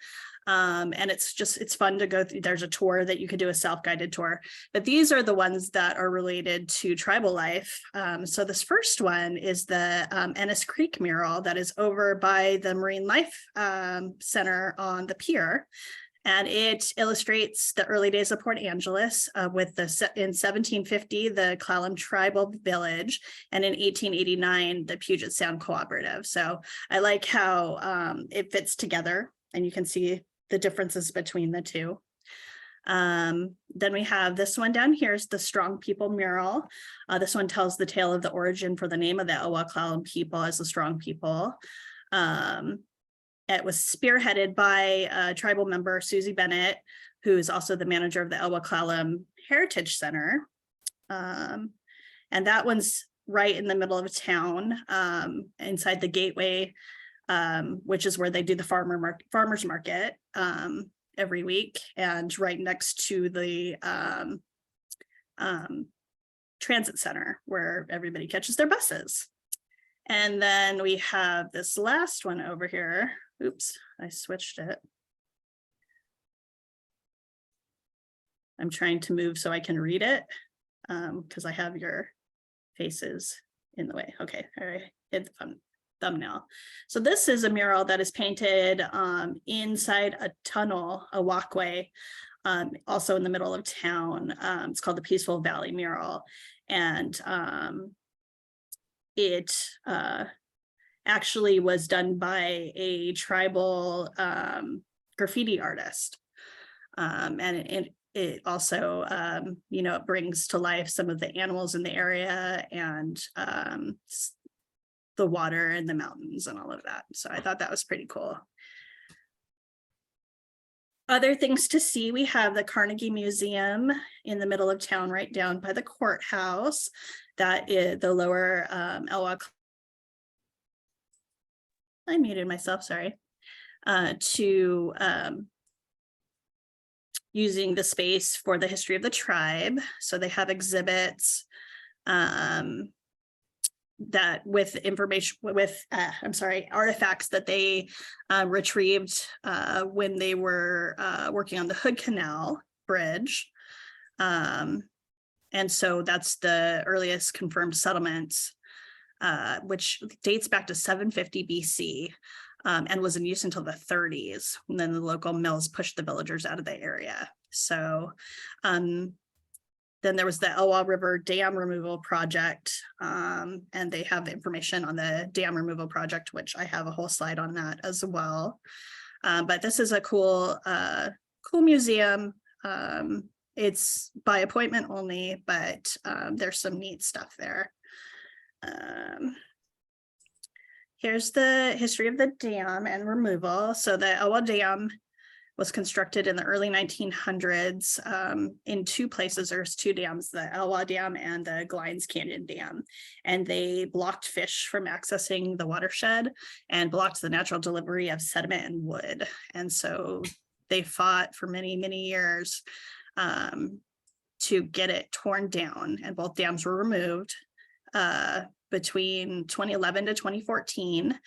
Speaker 7: And it's fun to go through. There's a tour that you could do, a self-guided tour, but these are the ones that are related to tribal life. So this first one is the Ennis Creek mural that is over by the Marine Life Center on the pier. And it illustrates the early days of Port Angeles in 1750, the Clallam Tribal Village, and in 1889, the Puget Sound Cooperative. So I like how it fits together, and you can see the differences between the two. Then we have this one down here is the Strong People mural. This one tells the tale of the origin for the name of the Elwha Clallam people as the Strong People. It was spearheaded by a tribal member, Susie Bennett, who is also the manager of the Elwha Clallam Heritage Center. And that one's right in the middle of town, inside the gateway, which is where they do the farmers market every week, and right next to the transit center where everybody catches their buses. And then we have this last one over here. Oops, I switched it. I'm trying to move so I can read it because I have your faces in the way. Okay, all right, hit the thumbnail. So this is a mural that is painted inside a tunnel, a walkway, also in the middle of town. It's called the Peaceful Valley mural. And it actually was done by a tribal graffiti artist. And it also, it brings to life some of the animals in the area and the water and the mountains and all of that. So I thought that was pretty cool. Other things to see, we have the Carnegie Museum in the middle of town, right down by the courthouse. That is the Lower Elwha. I muted myself, sorry. using the space for the history of the tribe. So they have exhibits that with information with artifacts that they retrieved when they were working on the Hood Canal Bridge. And so that's the earliest confirmed settlements, which dates back to 750 BC and was in use until the 30s. And then the local mills pushed the villagers out of the area. So then there was the Elwha River Dam Removal Project, and they have information on the dam removal project, which I have a whole slide on that as well. But this is a cool museum. It's by appointment only, but there's some neat stuff there. Here's the history of the dam and removal. So the Elwha Dam was constructed in the early 1900s in two places. There's two dams, the Elwha Dam and the Glines Canyon Dam. And they blocked fish from accessing the watershed and blocked the natural delivery of sediment and wood. And so they fought for many, many years to get it torn down, and both dams were removed between 2011 to 2014.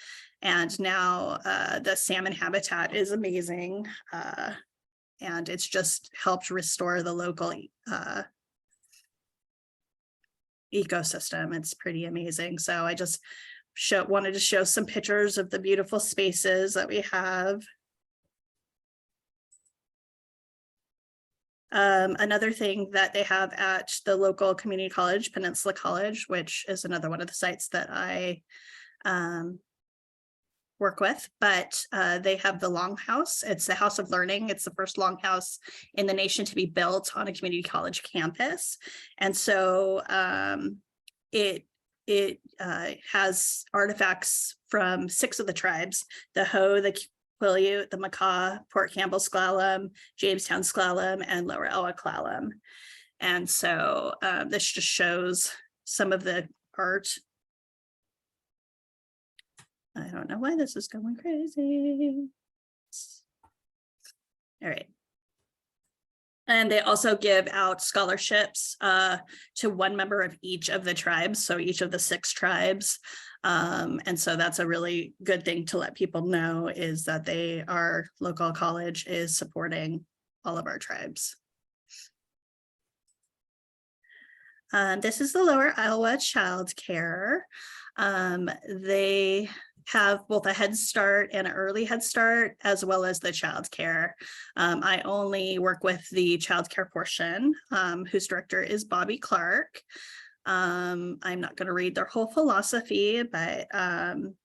Speaker 7: And now the salmon habitat is amazing. And it's just helped restore the local ecosystem. It's pretty amazing. So I just wanted to show some pictures of the beautiful spaces that we have. Another thing that they have at the local community college, Peninsula College, which is another one of the sites that I work with, but they have the Longhouse. It's the House of Learning. It's the first longhouse in the nation to be built on a community college campus. And so it has artifacts from 6 of the tribes: the Hoh, the Quileute, the Makah, Port Campbell Sklallam, Jamestown Sklallam, and Lower Elwha Sklallam. And so this just shows some of the art. I don't know why this is going crazy. All right. And they also give out scholarships to one member of each of the tribes, so each of the 6 tribes. And so that's a really good thing to let people know, is that our local college is supporting all of our tribes. This is the Lower Elwha Child Care. They have both a Head Start and an Early Head Start, as well as the child care. I only work with the child care portion, whose director is Bobby Clark. I'm not going to read their whole philosophy, but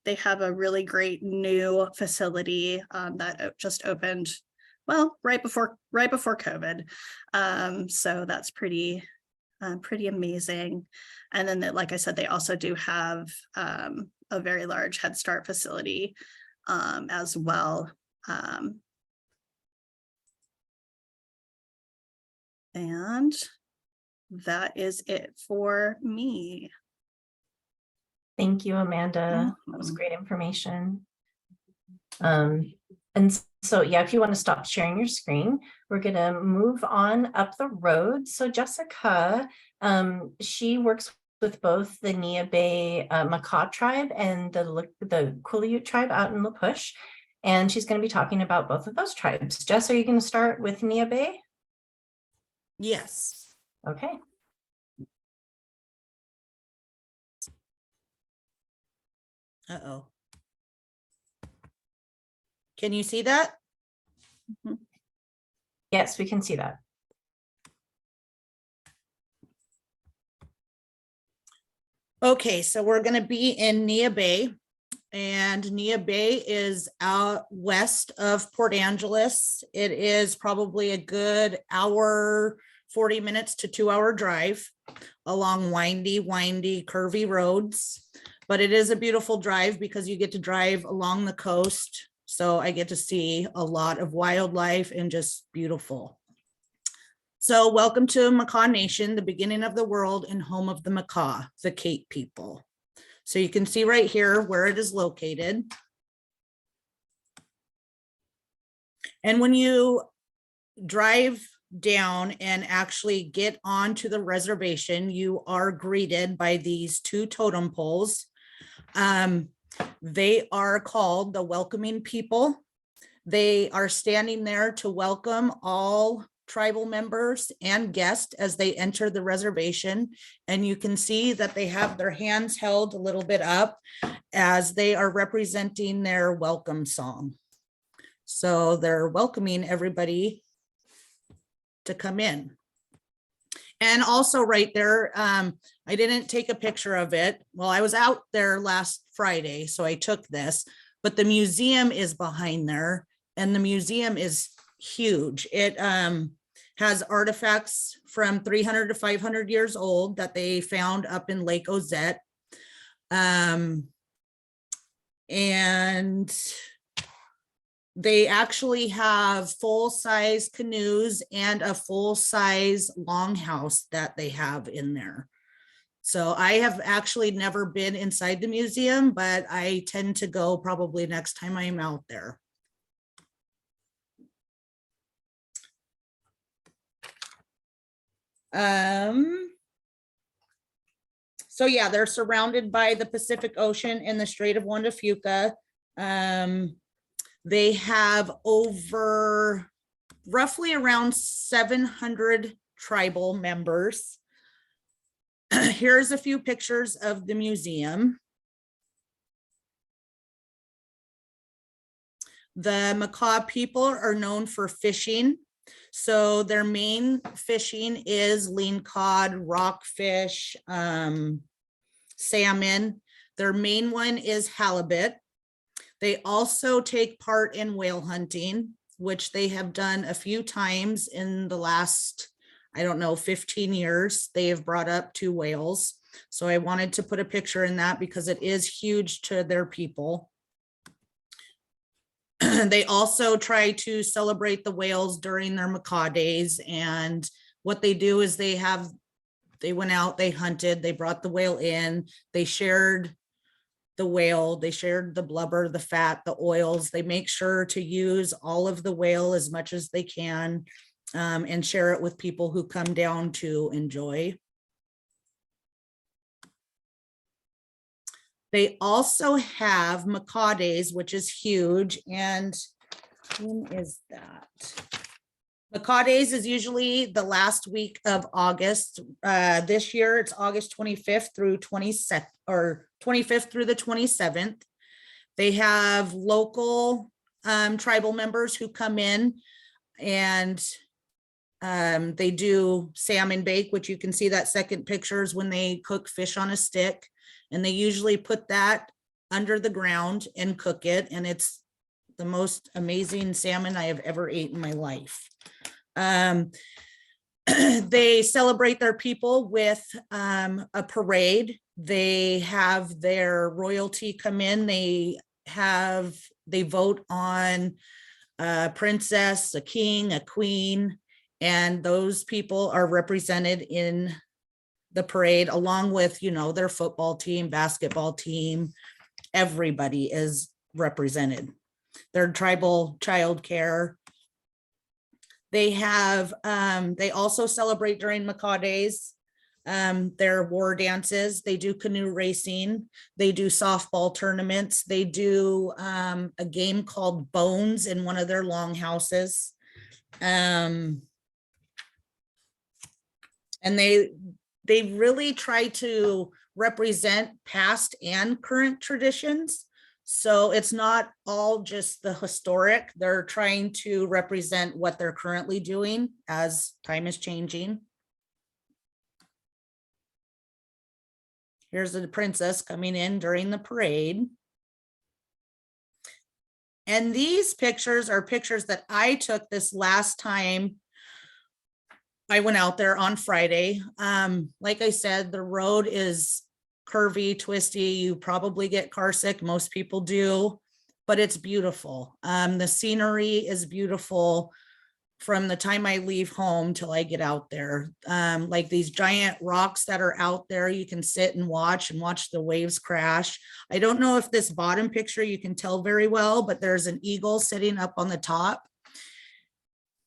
Speaker 7: they have a really great new facility that just opened, well, right before COVID. So that's pretty amazing. And then, like I said, they also do have a very large Head Start facility as well. And that is it for me.
Speaker 3: Thank you, Amanda. That was great information. And so, yeah, if you want to stop sharing your screen, we're going to move on up the road. So Jessica, she works with both the Neah Bay Makah tribe and the Quileute tribe out in La Push. And she's going to be talking about both of those tribes. Jess, are you going to start with Neah Bay?
Speaker 8: Yes.
Speaker 3: Okay.
Speaker 8: Uh-oh. Can you see that?
Speaker 3: Yes, we can see that.
Speaker 8: Okay, so we're going to be in Neah Bay, and Neah Bay is out west of Port Angeles. It is probably a good hour, 40 minutes to 2-hour drive along windy, curvy roads. But it is a beautiful drive because you get to drive along the coast. So I get to see a lot of wildlife and just beautiful. So welcome to Makah Nation, the beginning of the world and home of the Makah, the Cape people. So you can see right here where it is located. And when you drive down and actually get onto the reservation, you are greeted by these two totem poles. They are called the welcoming people. They are standing there to welcome all tribal members and guests as they enter the reservation. And you can see that they have their hands held a little bit up as they are representing their welcome song. So they're welcoming everybody to come in. And also right there, I didn't take a picture of it. Well, I was out there last Friday, so I took this, but the museum is behind there, and the museum is huge. It has artifacts from 300 to 500 years old that they found up in Lake Ozette. And they actually have full-size canoes and a full-size longhouse that they have in there. So I have actually never been inside the museum, but I tend to go probably next time I'm out there. So yeah, they're surrounded by the Pacific Ocean and the Strait of Juan de Fuca. They have over roughly around 700 tribal members. Here's a few pictures of the museum. The Makah people are known for fishing. So their main fishing is lean cod, rockfish, salmon. Their main one is halibut. They also take part in whale hunting, which they have done a few times in the last, I don't know, 15 years. They have brought up 2 whales. So I wanted to put a picture in that because it is huge to their people. They also try to celebrate the whales during their Makah days. And what they do is they went out, they hunted, they brought the whale in, they shared the whale, they shared the blubber, the fat, the oils. They make sure to use all of the whale as much as they can, and share it with people who come down to enjoy. They also have Makah days, which is huge. And when is that? Makah days is usually the last week of August. This year it's August 25th through 22nd, or 25th through the 27th. They have local tribal members who come in, and they do salmon bake, which you can see that second picture is when they cook fish on a stick. And they usually put that under the ground and cook it. And it's the most amazing salmon I have ever ate in my life. They celebrate their people with a parade. They have their royalty come in. They vote on a princess, a king, a queen, and those people are represented in the parade, along with, you know, their football team, basketball team. Everybody is represented. Their tribal childcare. They have, they also celebrate during Makah days, their war dances. They do canoe racing. They do softball tournaments. They do a game called Bones in one of their longhouses. And they really try to represent past and current traditions. So it's not all just the historic. They're trying to represent what they're currently doing as time is changing. Here's the princess coming in during the parade. And these pictures are pictures that I took this last time I went out there on Friday. Like I said, the road is curvy, twisty. You probably get car sick. Most people do, but it's beautiful. The scenery is beautiful from the time I leave home till I get out there. Like these giant rocks that are out there, you can sit and watch the waves crash. I don't know if this bottom picture you can tell very well, but there's an eagle sitting up on the top.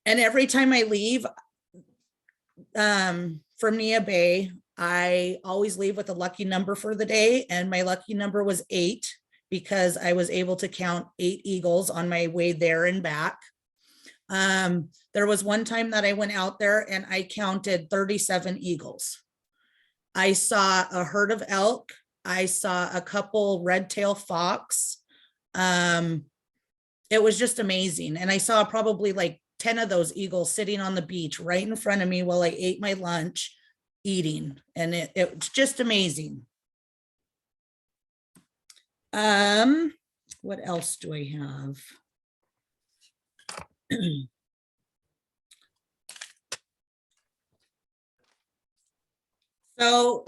Speaker 8: And every time I leave, from Nia Bay, I always leave with a lucky number for the day, and my lucky number was 8 because I was able to count 8 eagles on my way there and back. There was one time that I went out there and I counted 37 eagles. I saw a herd of elk. I saw a couple red-tailed fox. It was just amazing. And I saw probably like 10 of those eagles sitting on the beach right in front of me while I ate my lunch eating. And it's just amazing. What else do I have? So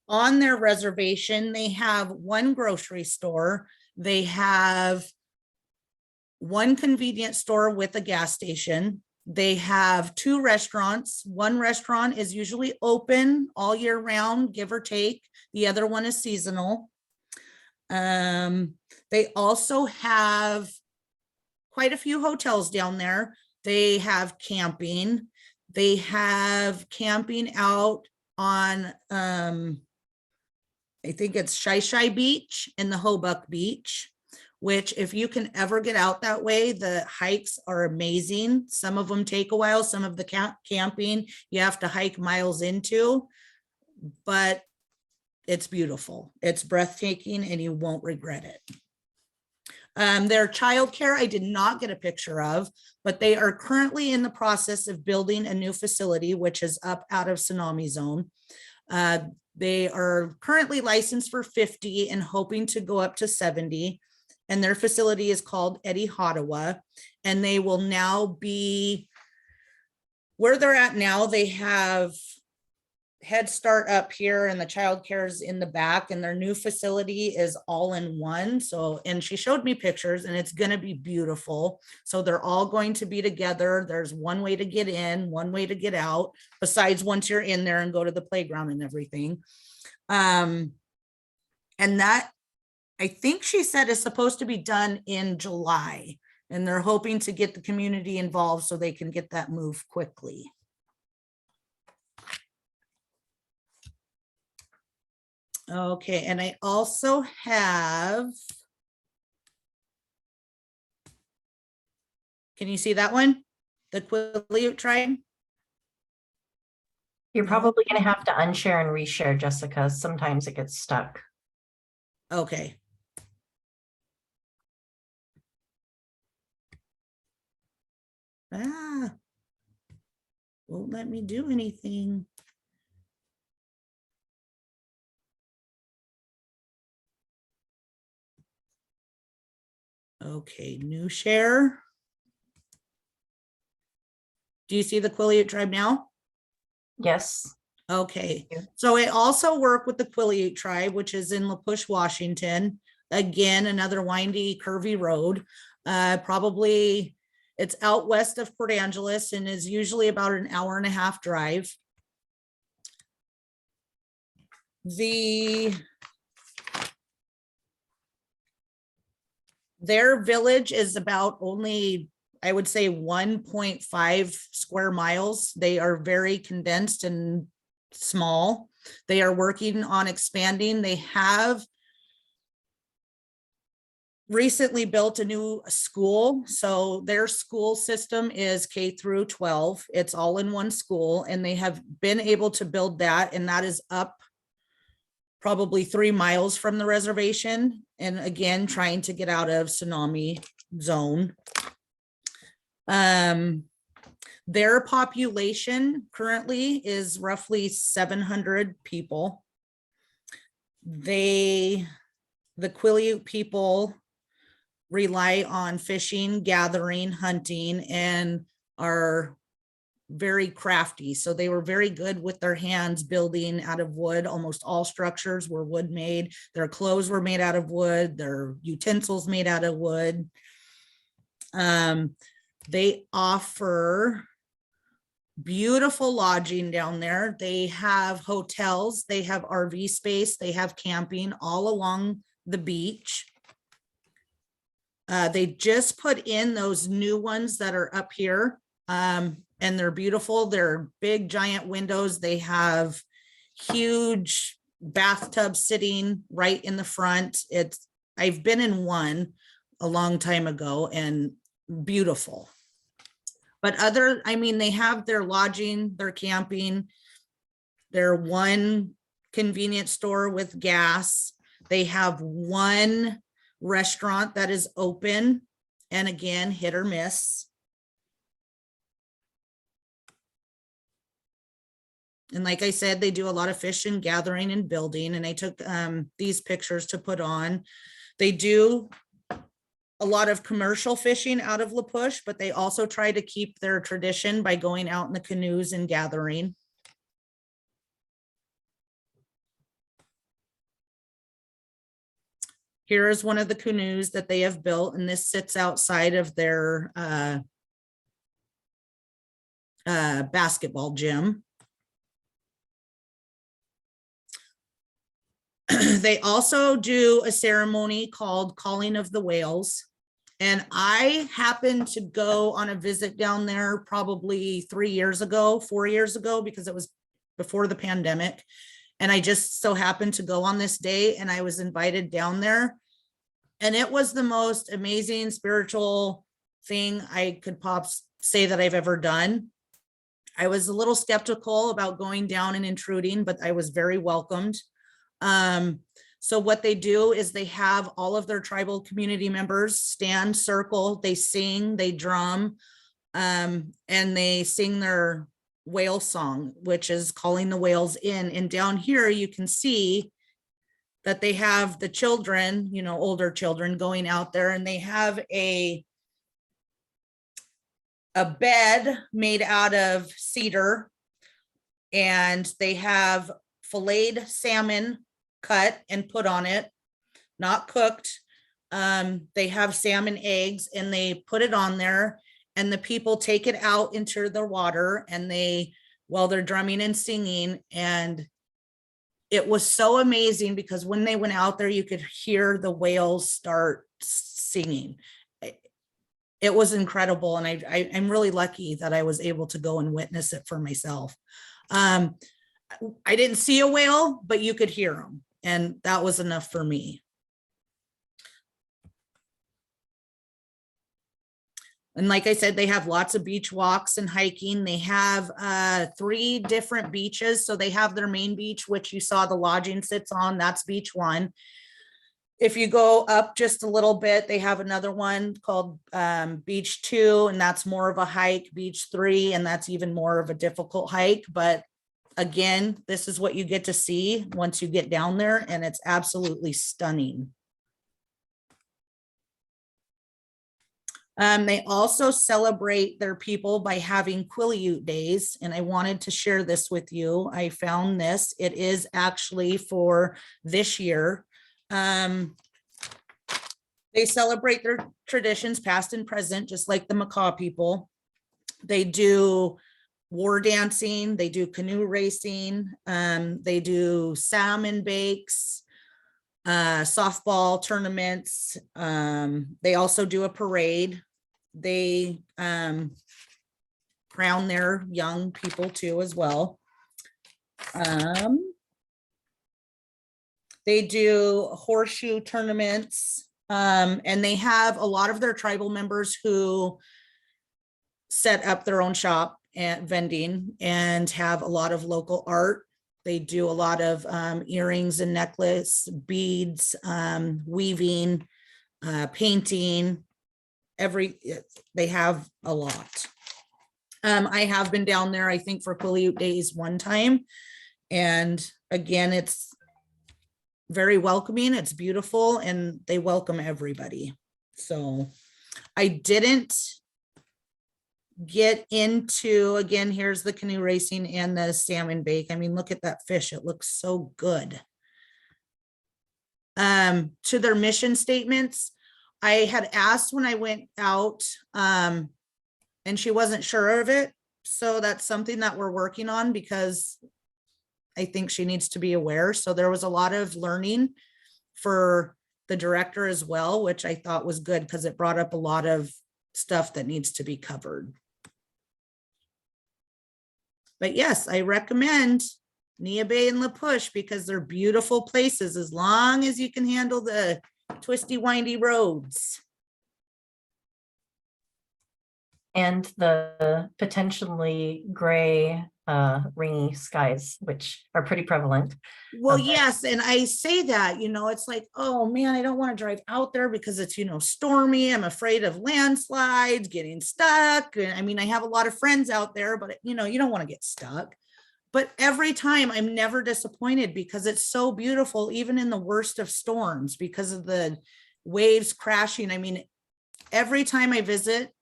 Speaker 8: on their reservation, they have one grocery store. They have one convenience store with a gas station. They have 2 restaurants. One restaurant is usually open all year round, give or take. The other one is seasonal. They also have quite a few hotels down there. They have camping. They have camping out on, I think it's Shy Beach and the Hobuck Beach, which if you can ever get out that way, the hikes are amazing. Some of them take a while. Some of the camping you have to hike miles into, but it's beautiful. It's breathtaking and you won't regret it. Their childcare, I did not get a picture of, but they are currently in the process of building a new facility, which is up out of tsunami zone. They are currently licensed for 50 and hoping to go up to 70. And their facility is called Eddie Hottawa. And they will now be where they're at now. They have Head Start up here and the childcare is in the back, and their new facility is all in one. So, and she showed me pictures and it's going to be beautiful. So they're all going to be together. There's one way to get in, one way to get out, besides once you're in there and go to the playground and everything. And that, I think she said, is supposed to be done in July, and they're hoping to get the community involved so they can get that moved quickly. Okay, and I also have, can you see that one? The Quileute tribe?
Speaker 3: You're probably going to have to unshare and reshare, Jessica. Sometimes it gets stuck.
Speaker 8: Okay. Won't let me do anything. Okay, new share. Do you see the Quileute tribe now?
Speaker 3: Yes.
Speaker 8: Okay, so I also work with the Quileute tribe, which is in La Push, Washington. Again, another windy, curvy road. Probably it's out west of Port Angeles and is usually about an hour and a half drive. Their village is about only, I would say, 1.5 square miles. They are very condensed and small. They are working on expanding. They have recently built a new school. So their school system is K through 12. It's all in one school, and they have been able to build that, and that is up probably 3 miles from the reservation. And again, trying to get out of tsunami zone. Their population currently is roughly 700 people. The Quileute people rely on fishing, gathering, hunting, and are very crafty. So they were very good with their hands building out of wood. Almost all structures were wood made. Their clothes were made out of wood. Their utensils made out of wood. They offer beautiful lodging down there. They have hotels, they have RV space, they have camping all along the beach. They just put in those new ones that are up here. and they're beautiful. They're big, giant windows. They have huge bathtub sitting right in the front. I've been in one a long time ago and beautiful. But they have their lodging, their camping, their one convenience store with gas. They have one restaurant that is open, and again, hit or miss. And like I said, they do a lot of fishing, gathering, and building. And I took these pictures to put on. They do a lot of commercial fishing out of La Push, but they also try to keep their tradition by going out in the canoes and gathering. Here is one of the canoes that they have built, and this sits outside of their basketball gym. They also do a ceremony called Calling of the Whales. And I happened to go on a visit down there probably 4 years ago, because it was before the pandemic. And I just so happened to go on this day, and I was invited down there. And it was the most amazing spiritual thing I could say that I've ever done. I was a little skeptical about going down and intruding, but I was very welcomed. So what they do is they have all of their tribal community members stand, circle, they sing, they drum, and they sing their whale song, which is calling the whales in. And down here you can see that they have the children, older children going out there, and they have a bed made out of cedar, and they have filleted salmon cut and put on it, not cooked. They have salmon eggs, and they put it on there, and the people take it out into the water, and while they're drumming and singing. And it was so amazing because when they went out there, you could hear the whales start singing. It was incredible. And I'm really lucky that I was able to go and witness it for myself. I didn't see a whale, but you could hear them. And that was enough for me. And like I said, they have lots of beach walks and hiking. They have 3 different beaches. So they have their main beach, which you saw the lodging sits on. That's beach 1. If you go up just a little bit, they have another one called beach 2, and that's more of a hike. Beach 3, and that's even more of a difficult hike. But again, this is what you get to see once you get down there, and it's absolutely stunning. They also celebrate their people by having Quileute days, and I wanted to share this with you. I found this. It is actually for this year. They celebrate their traditions, past and present, just like the Makah people. They do war dancing, they do canoe racing, they do salmon bakes, softball tournaments. They also do a parade. They crown their young people too as well. They do horseshoe tournaments, and they have a lot of their tribal members who set up their own shop and vending and have a lot of local art. They do a lot of earrings and necklace, beads, weaving, painting. They have a lot. I have been down there, I think, for Quileute days one time. And again, it's very welcoming. It's beautiful, and they welcome everybody. So I didn't get into, again, here's the canoe racing and the salmon bake. I mean, look at that fish. It looks so good. To their mission statements, I had asked when I went out, and she wasn't sure of it. So that's something that we're working on, because I think she needs to be aware. So there was a lot of learning for the director as well, which I thought was good because it brought up a lot of stuff that needs to be covered. But yes, I recommend Nia Bay and La Push because they're beautiful places as long as you can handle the twisty, windy roads.
Speaker 3: And the potentially gray, rainy skies, which are pretty prevalent.
Speaker 8: Well,
Speaker 3: Okay.
Speaker 8: yes, and I say that, it's like, oh man, I don't want to drive out there because it's, stormy. I'm afraid of landslides, getting stuck. And I mean, I have a lot of friends out there, but you don't want to get stuck. But every time I'm never disappointed because it's so beautiful, even in the worst of storms, because of the waves crashing. I mean, every time I visit,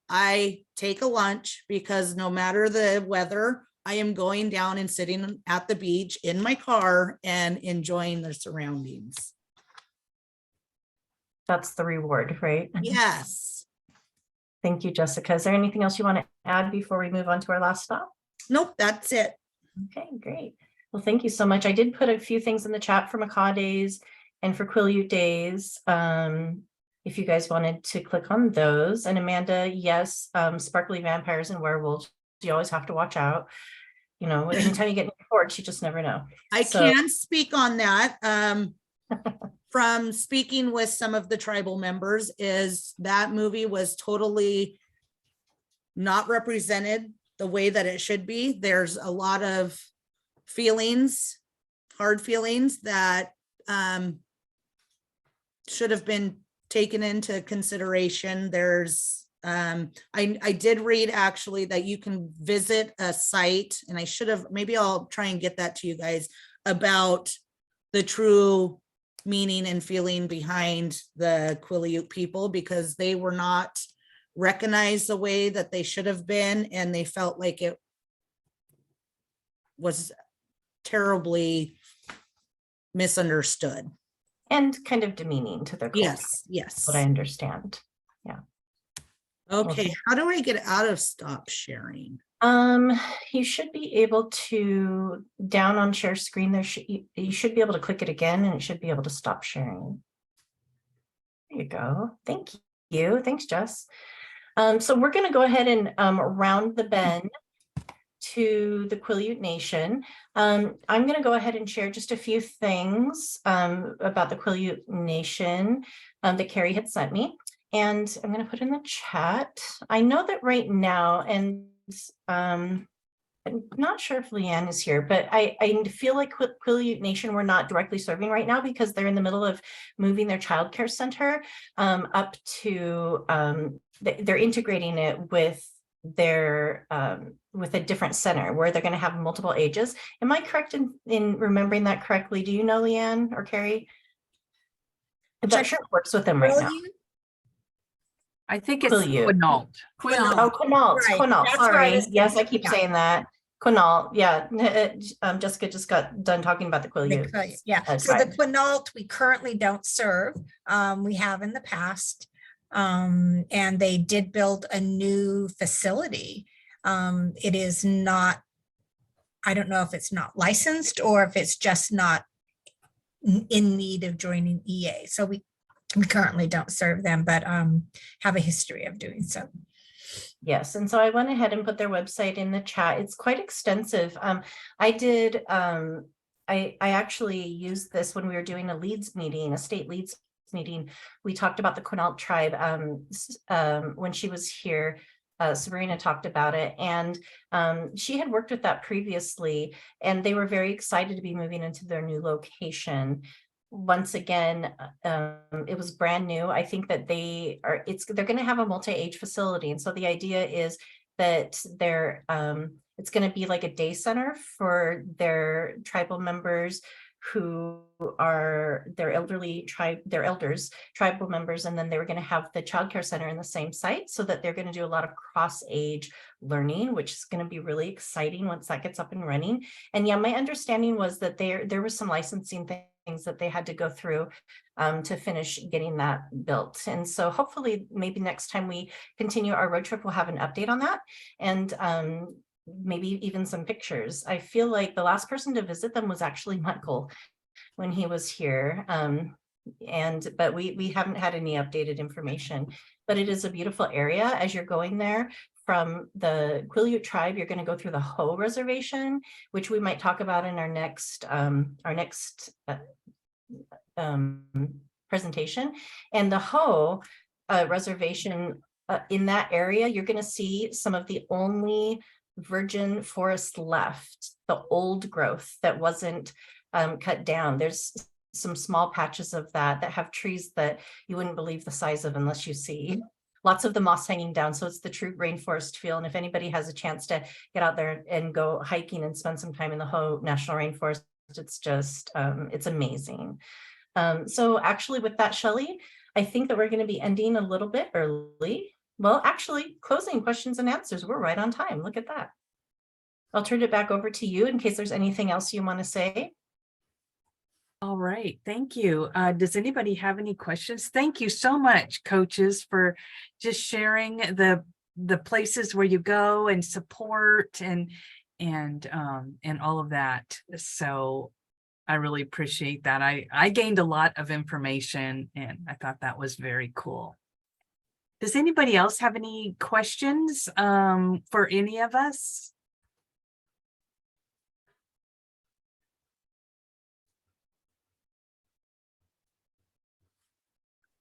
Speaker 8: I take a lunch because no matter the weather, I am going down and sitting at the beach in my car and enjoying the surroundings.
Speaker 3: That's the reward, right?
Speaker 8: Yes.
Speaker 3: Thank you, Jessica. Is there anything else you want to add before we move on to our last stop?
Speaker 8: Nope, that's it.
Speaker 3: Okay, great. Well, thank you so much. I did put a few things in the chat for Macaw Days and for Quileute Days. If you guys wanted to click on those. And Amanda, yes, sparkly vampires and werewolves, you always have to watch out. Anytime you get in the porch, you just never know.
Speaker 8: I can speak on that. From speaking with some of the tribal members, is that movie was totally not represented the way that it should be. There's a lot of feelings, hard feelings that should have been taken into consideration. There's I did read actually that you can visit a site, and I should have, maybe I'll try and get that to you guys, about the true meaning and feeling behind the Quileute people, because they were not recognized the way that they should have been, and they felt like it was terribly misunderstood.
Speaker 3: And kind of demeaning to their culture.
Speaker 8: Yes.
Speaker 3: What I understand. Yeah.
Speaker 8: Okay, how do I get out of stop sharing?
Speaker 3: You should be able to, down on share screen, you should be able to click it again and it should be able to stop sharing. There you go. Thank you. Thanks, Jess. So we're going to go ahead and round the bend to the Quileute Nation. I'm going to go ahead and share just a few things about the Quileute Nation that Carrie had sent me. And I'm going to put in the chat. I know that right now, and I'm not sure if Leanne is here, but I feel like Quileute Nation we're not directly serving right now because they're in the middle of moving their childcare center up to, they're integrating it with their with a different center where they're going to have multiple ages. Am I correct in remembering that correctly? Do you know, Leanne or Carrie? I'm not sure it works with them right now.
Speaker 1: I think it's
Speaker 3: Quileute.
Speaker 1: Quinault.
Speaker 3: Oh, Quinault.
Speaker 9: Right.
Speaker 3: Quinault.
Speaker 9: That's what I
Speaker 3: Sorry.
Speaker 9: was
Speaker 3: Yes, I
Speaker 9: thinking.
Speaker 3: keep saying that. Quinault. Yeah. Jessica just got done talking about the Quileute.
Speaker 9: Yeah, so the Quinault we currently don't serve. We have in the past. And they did build a new facility. It is not, I don't know if it's not licensed or if it's just not in need of joining EA. So we currently don't serve them, but have a history of doing so.
Speaker 3: Yes, and so I went ahead and put their website in the chat. It's quite extensive. I did, I actually used this when we were doing a state leads meeting. We talked about the Quinault tribe when she was here. Sabrina talked about it, and she had worked with that previously, and they were very excited to be moving into their new location. Once again, it was brand new. I think that they're going to have a multi-age facility, and so the idea is that it's going to be like a day center for their tribal members who are their elders, tribal members, and then they were going to have the childcare center in the same site, so that they're going to do a lot of cross-age learning, which is going to be really exciting once that gets up and running. And yeah, my understanding was that there was some licensing things that they had to go through to finish getting that built. And so hopefully maybe next time we continue our road trip, we'll have an update on that, and maybe even some pictures. I feel like the last person to visit them was actually Michael when he was here. but we haven't had any updated information. But it is a beautiful area. As you're going there from the Quileute tribe, you're going to go through the Hoh Reservation, which we might talk about in our next presentation. And the Hoh Reservation, in that area, you're going to see some of the only virgin forest left, the old growth that wasn't cut down. There's some small patches of that have trees that you wouldn't believe the size of unless you see lots of the moss hanging down. So it's the true rainforest feel. And if anybody has a chance to get out there and go hiking and spend some time in the Hoh National Rainforest, it's just, it's amazing. So actually with that, Shelley, I think that we're going to be ending a little bit early. Well, actually closing questions and answers. We're right on time. Look at that. I'll turn it back over to you in case there's anything else you want to say.
Speaker 1: All right, thank you. Does anybody have any questions? Thank you so much, coaches, for just sharing the places where you go and support and all of that. So I really appreciate that. I gained a lot of information and I thought that was very cool. Does anybody else have any questions for any of us?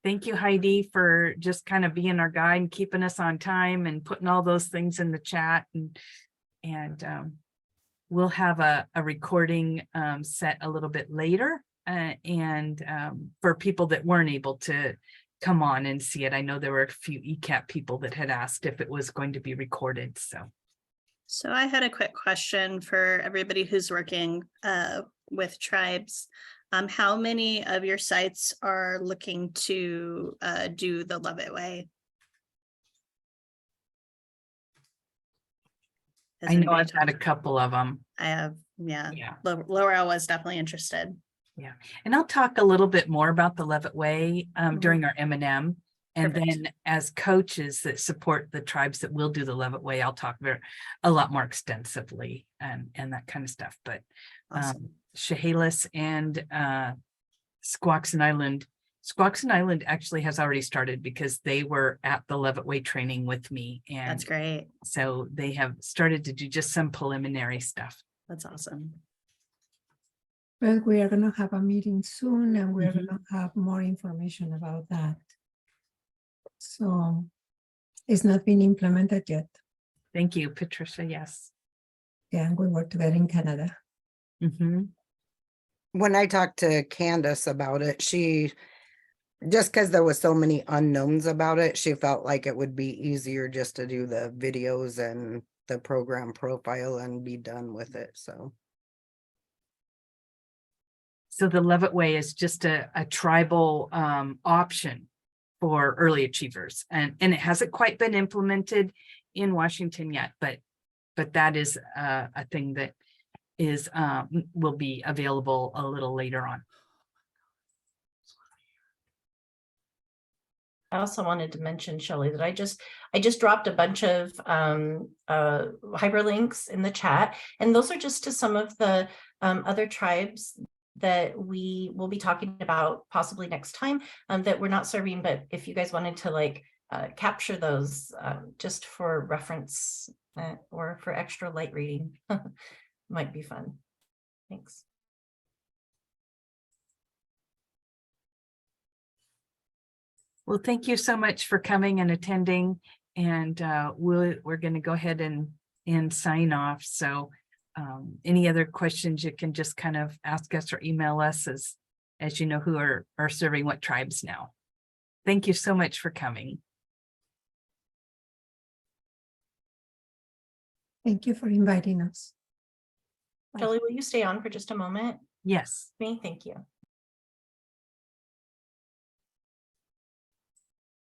Speaker 1: Thank you, Heidi, for just kind of being our guide and keeping us on time and putting all those things in the chat. And we'll have a recording set a little bit later. For people that weren't able to come on and see it, I know there were a few ECAP people that had asked if it was going to be recorded.
Speaker 7: So I had a quick question for everybody who's working with tribes. How many of your sites are looking to do the Love It Way?
Speaker 1: I know I've had a couple of them.
Speaker 7: I have, yeah.
Speaker 1: Yeah.
Speaker 7: Laura was definitely interested.
Speaker 1: Yeah. And I'll talk a little bit more about the Love It Way during our M&M. And
Speaker 7: Perfect.
Speaker 1: then as coaches that support the tribes that will do the Love It Way, I'll talk a lot more extensively and that kind of stuff. But
Speaker 7: Awesome.
Speaker 1: Chehalis and Squaxin Island actually has already started because they were at the Love It Way training with me. And
Speaker 7: That's great.
Speaker 1: so they have started to do just some preliminary stuff.
Speaker 7: That's awesome.
Speaker 10: Well, we are going to have a meeting soon and we're going to have more information about that. So it's not been implemented yet.
Speaker 1: Thank you, Patricia. Yes.
Speaker 10: Yeah, we work together in Canada.
Speaker 4: When I talked to Candace about it, she, just because there was so many unknowns about it, she felt like it would be easier just to do the videos and the program profile and be done with it. So
Speaker 1: the Love It Way is just a tribal option for early achievers. And it hasn't quite been implemented in Washington yet, but that is a thing that is will be available a little later on.
Speaker 3: I also wanted to mention, Shelley, that I just dropped a bunch of hyperlinks in the chat, and those are just to some of the other tribes that we will be talking about possibly next time that we're not serving. But if you guys wanted to like capture those just for reference or for extra light reading, might be fun. Thanks.
Speaker 1: Well, thank you so much for coming and attending. And we're going to go ahead and sign off. So any other questions, you can just kind of ask us or email us as you know who are serving what tribes now. Thank you so much for coming.
Speaker 10: Thank you for inviting us.
Speaker 3: Shelley, will you stay on for just a moment?
Speaker 1: Yes.
Speaker 3: Me, thank you.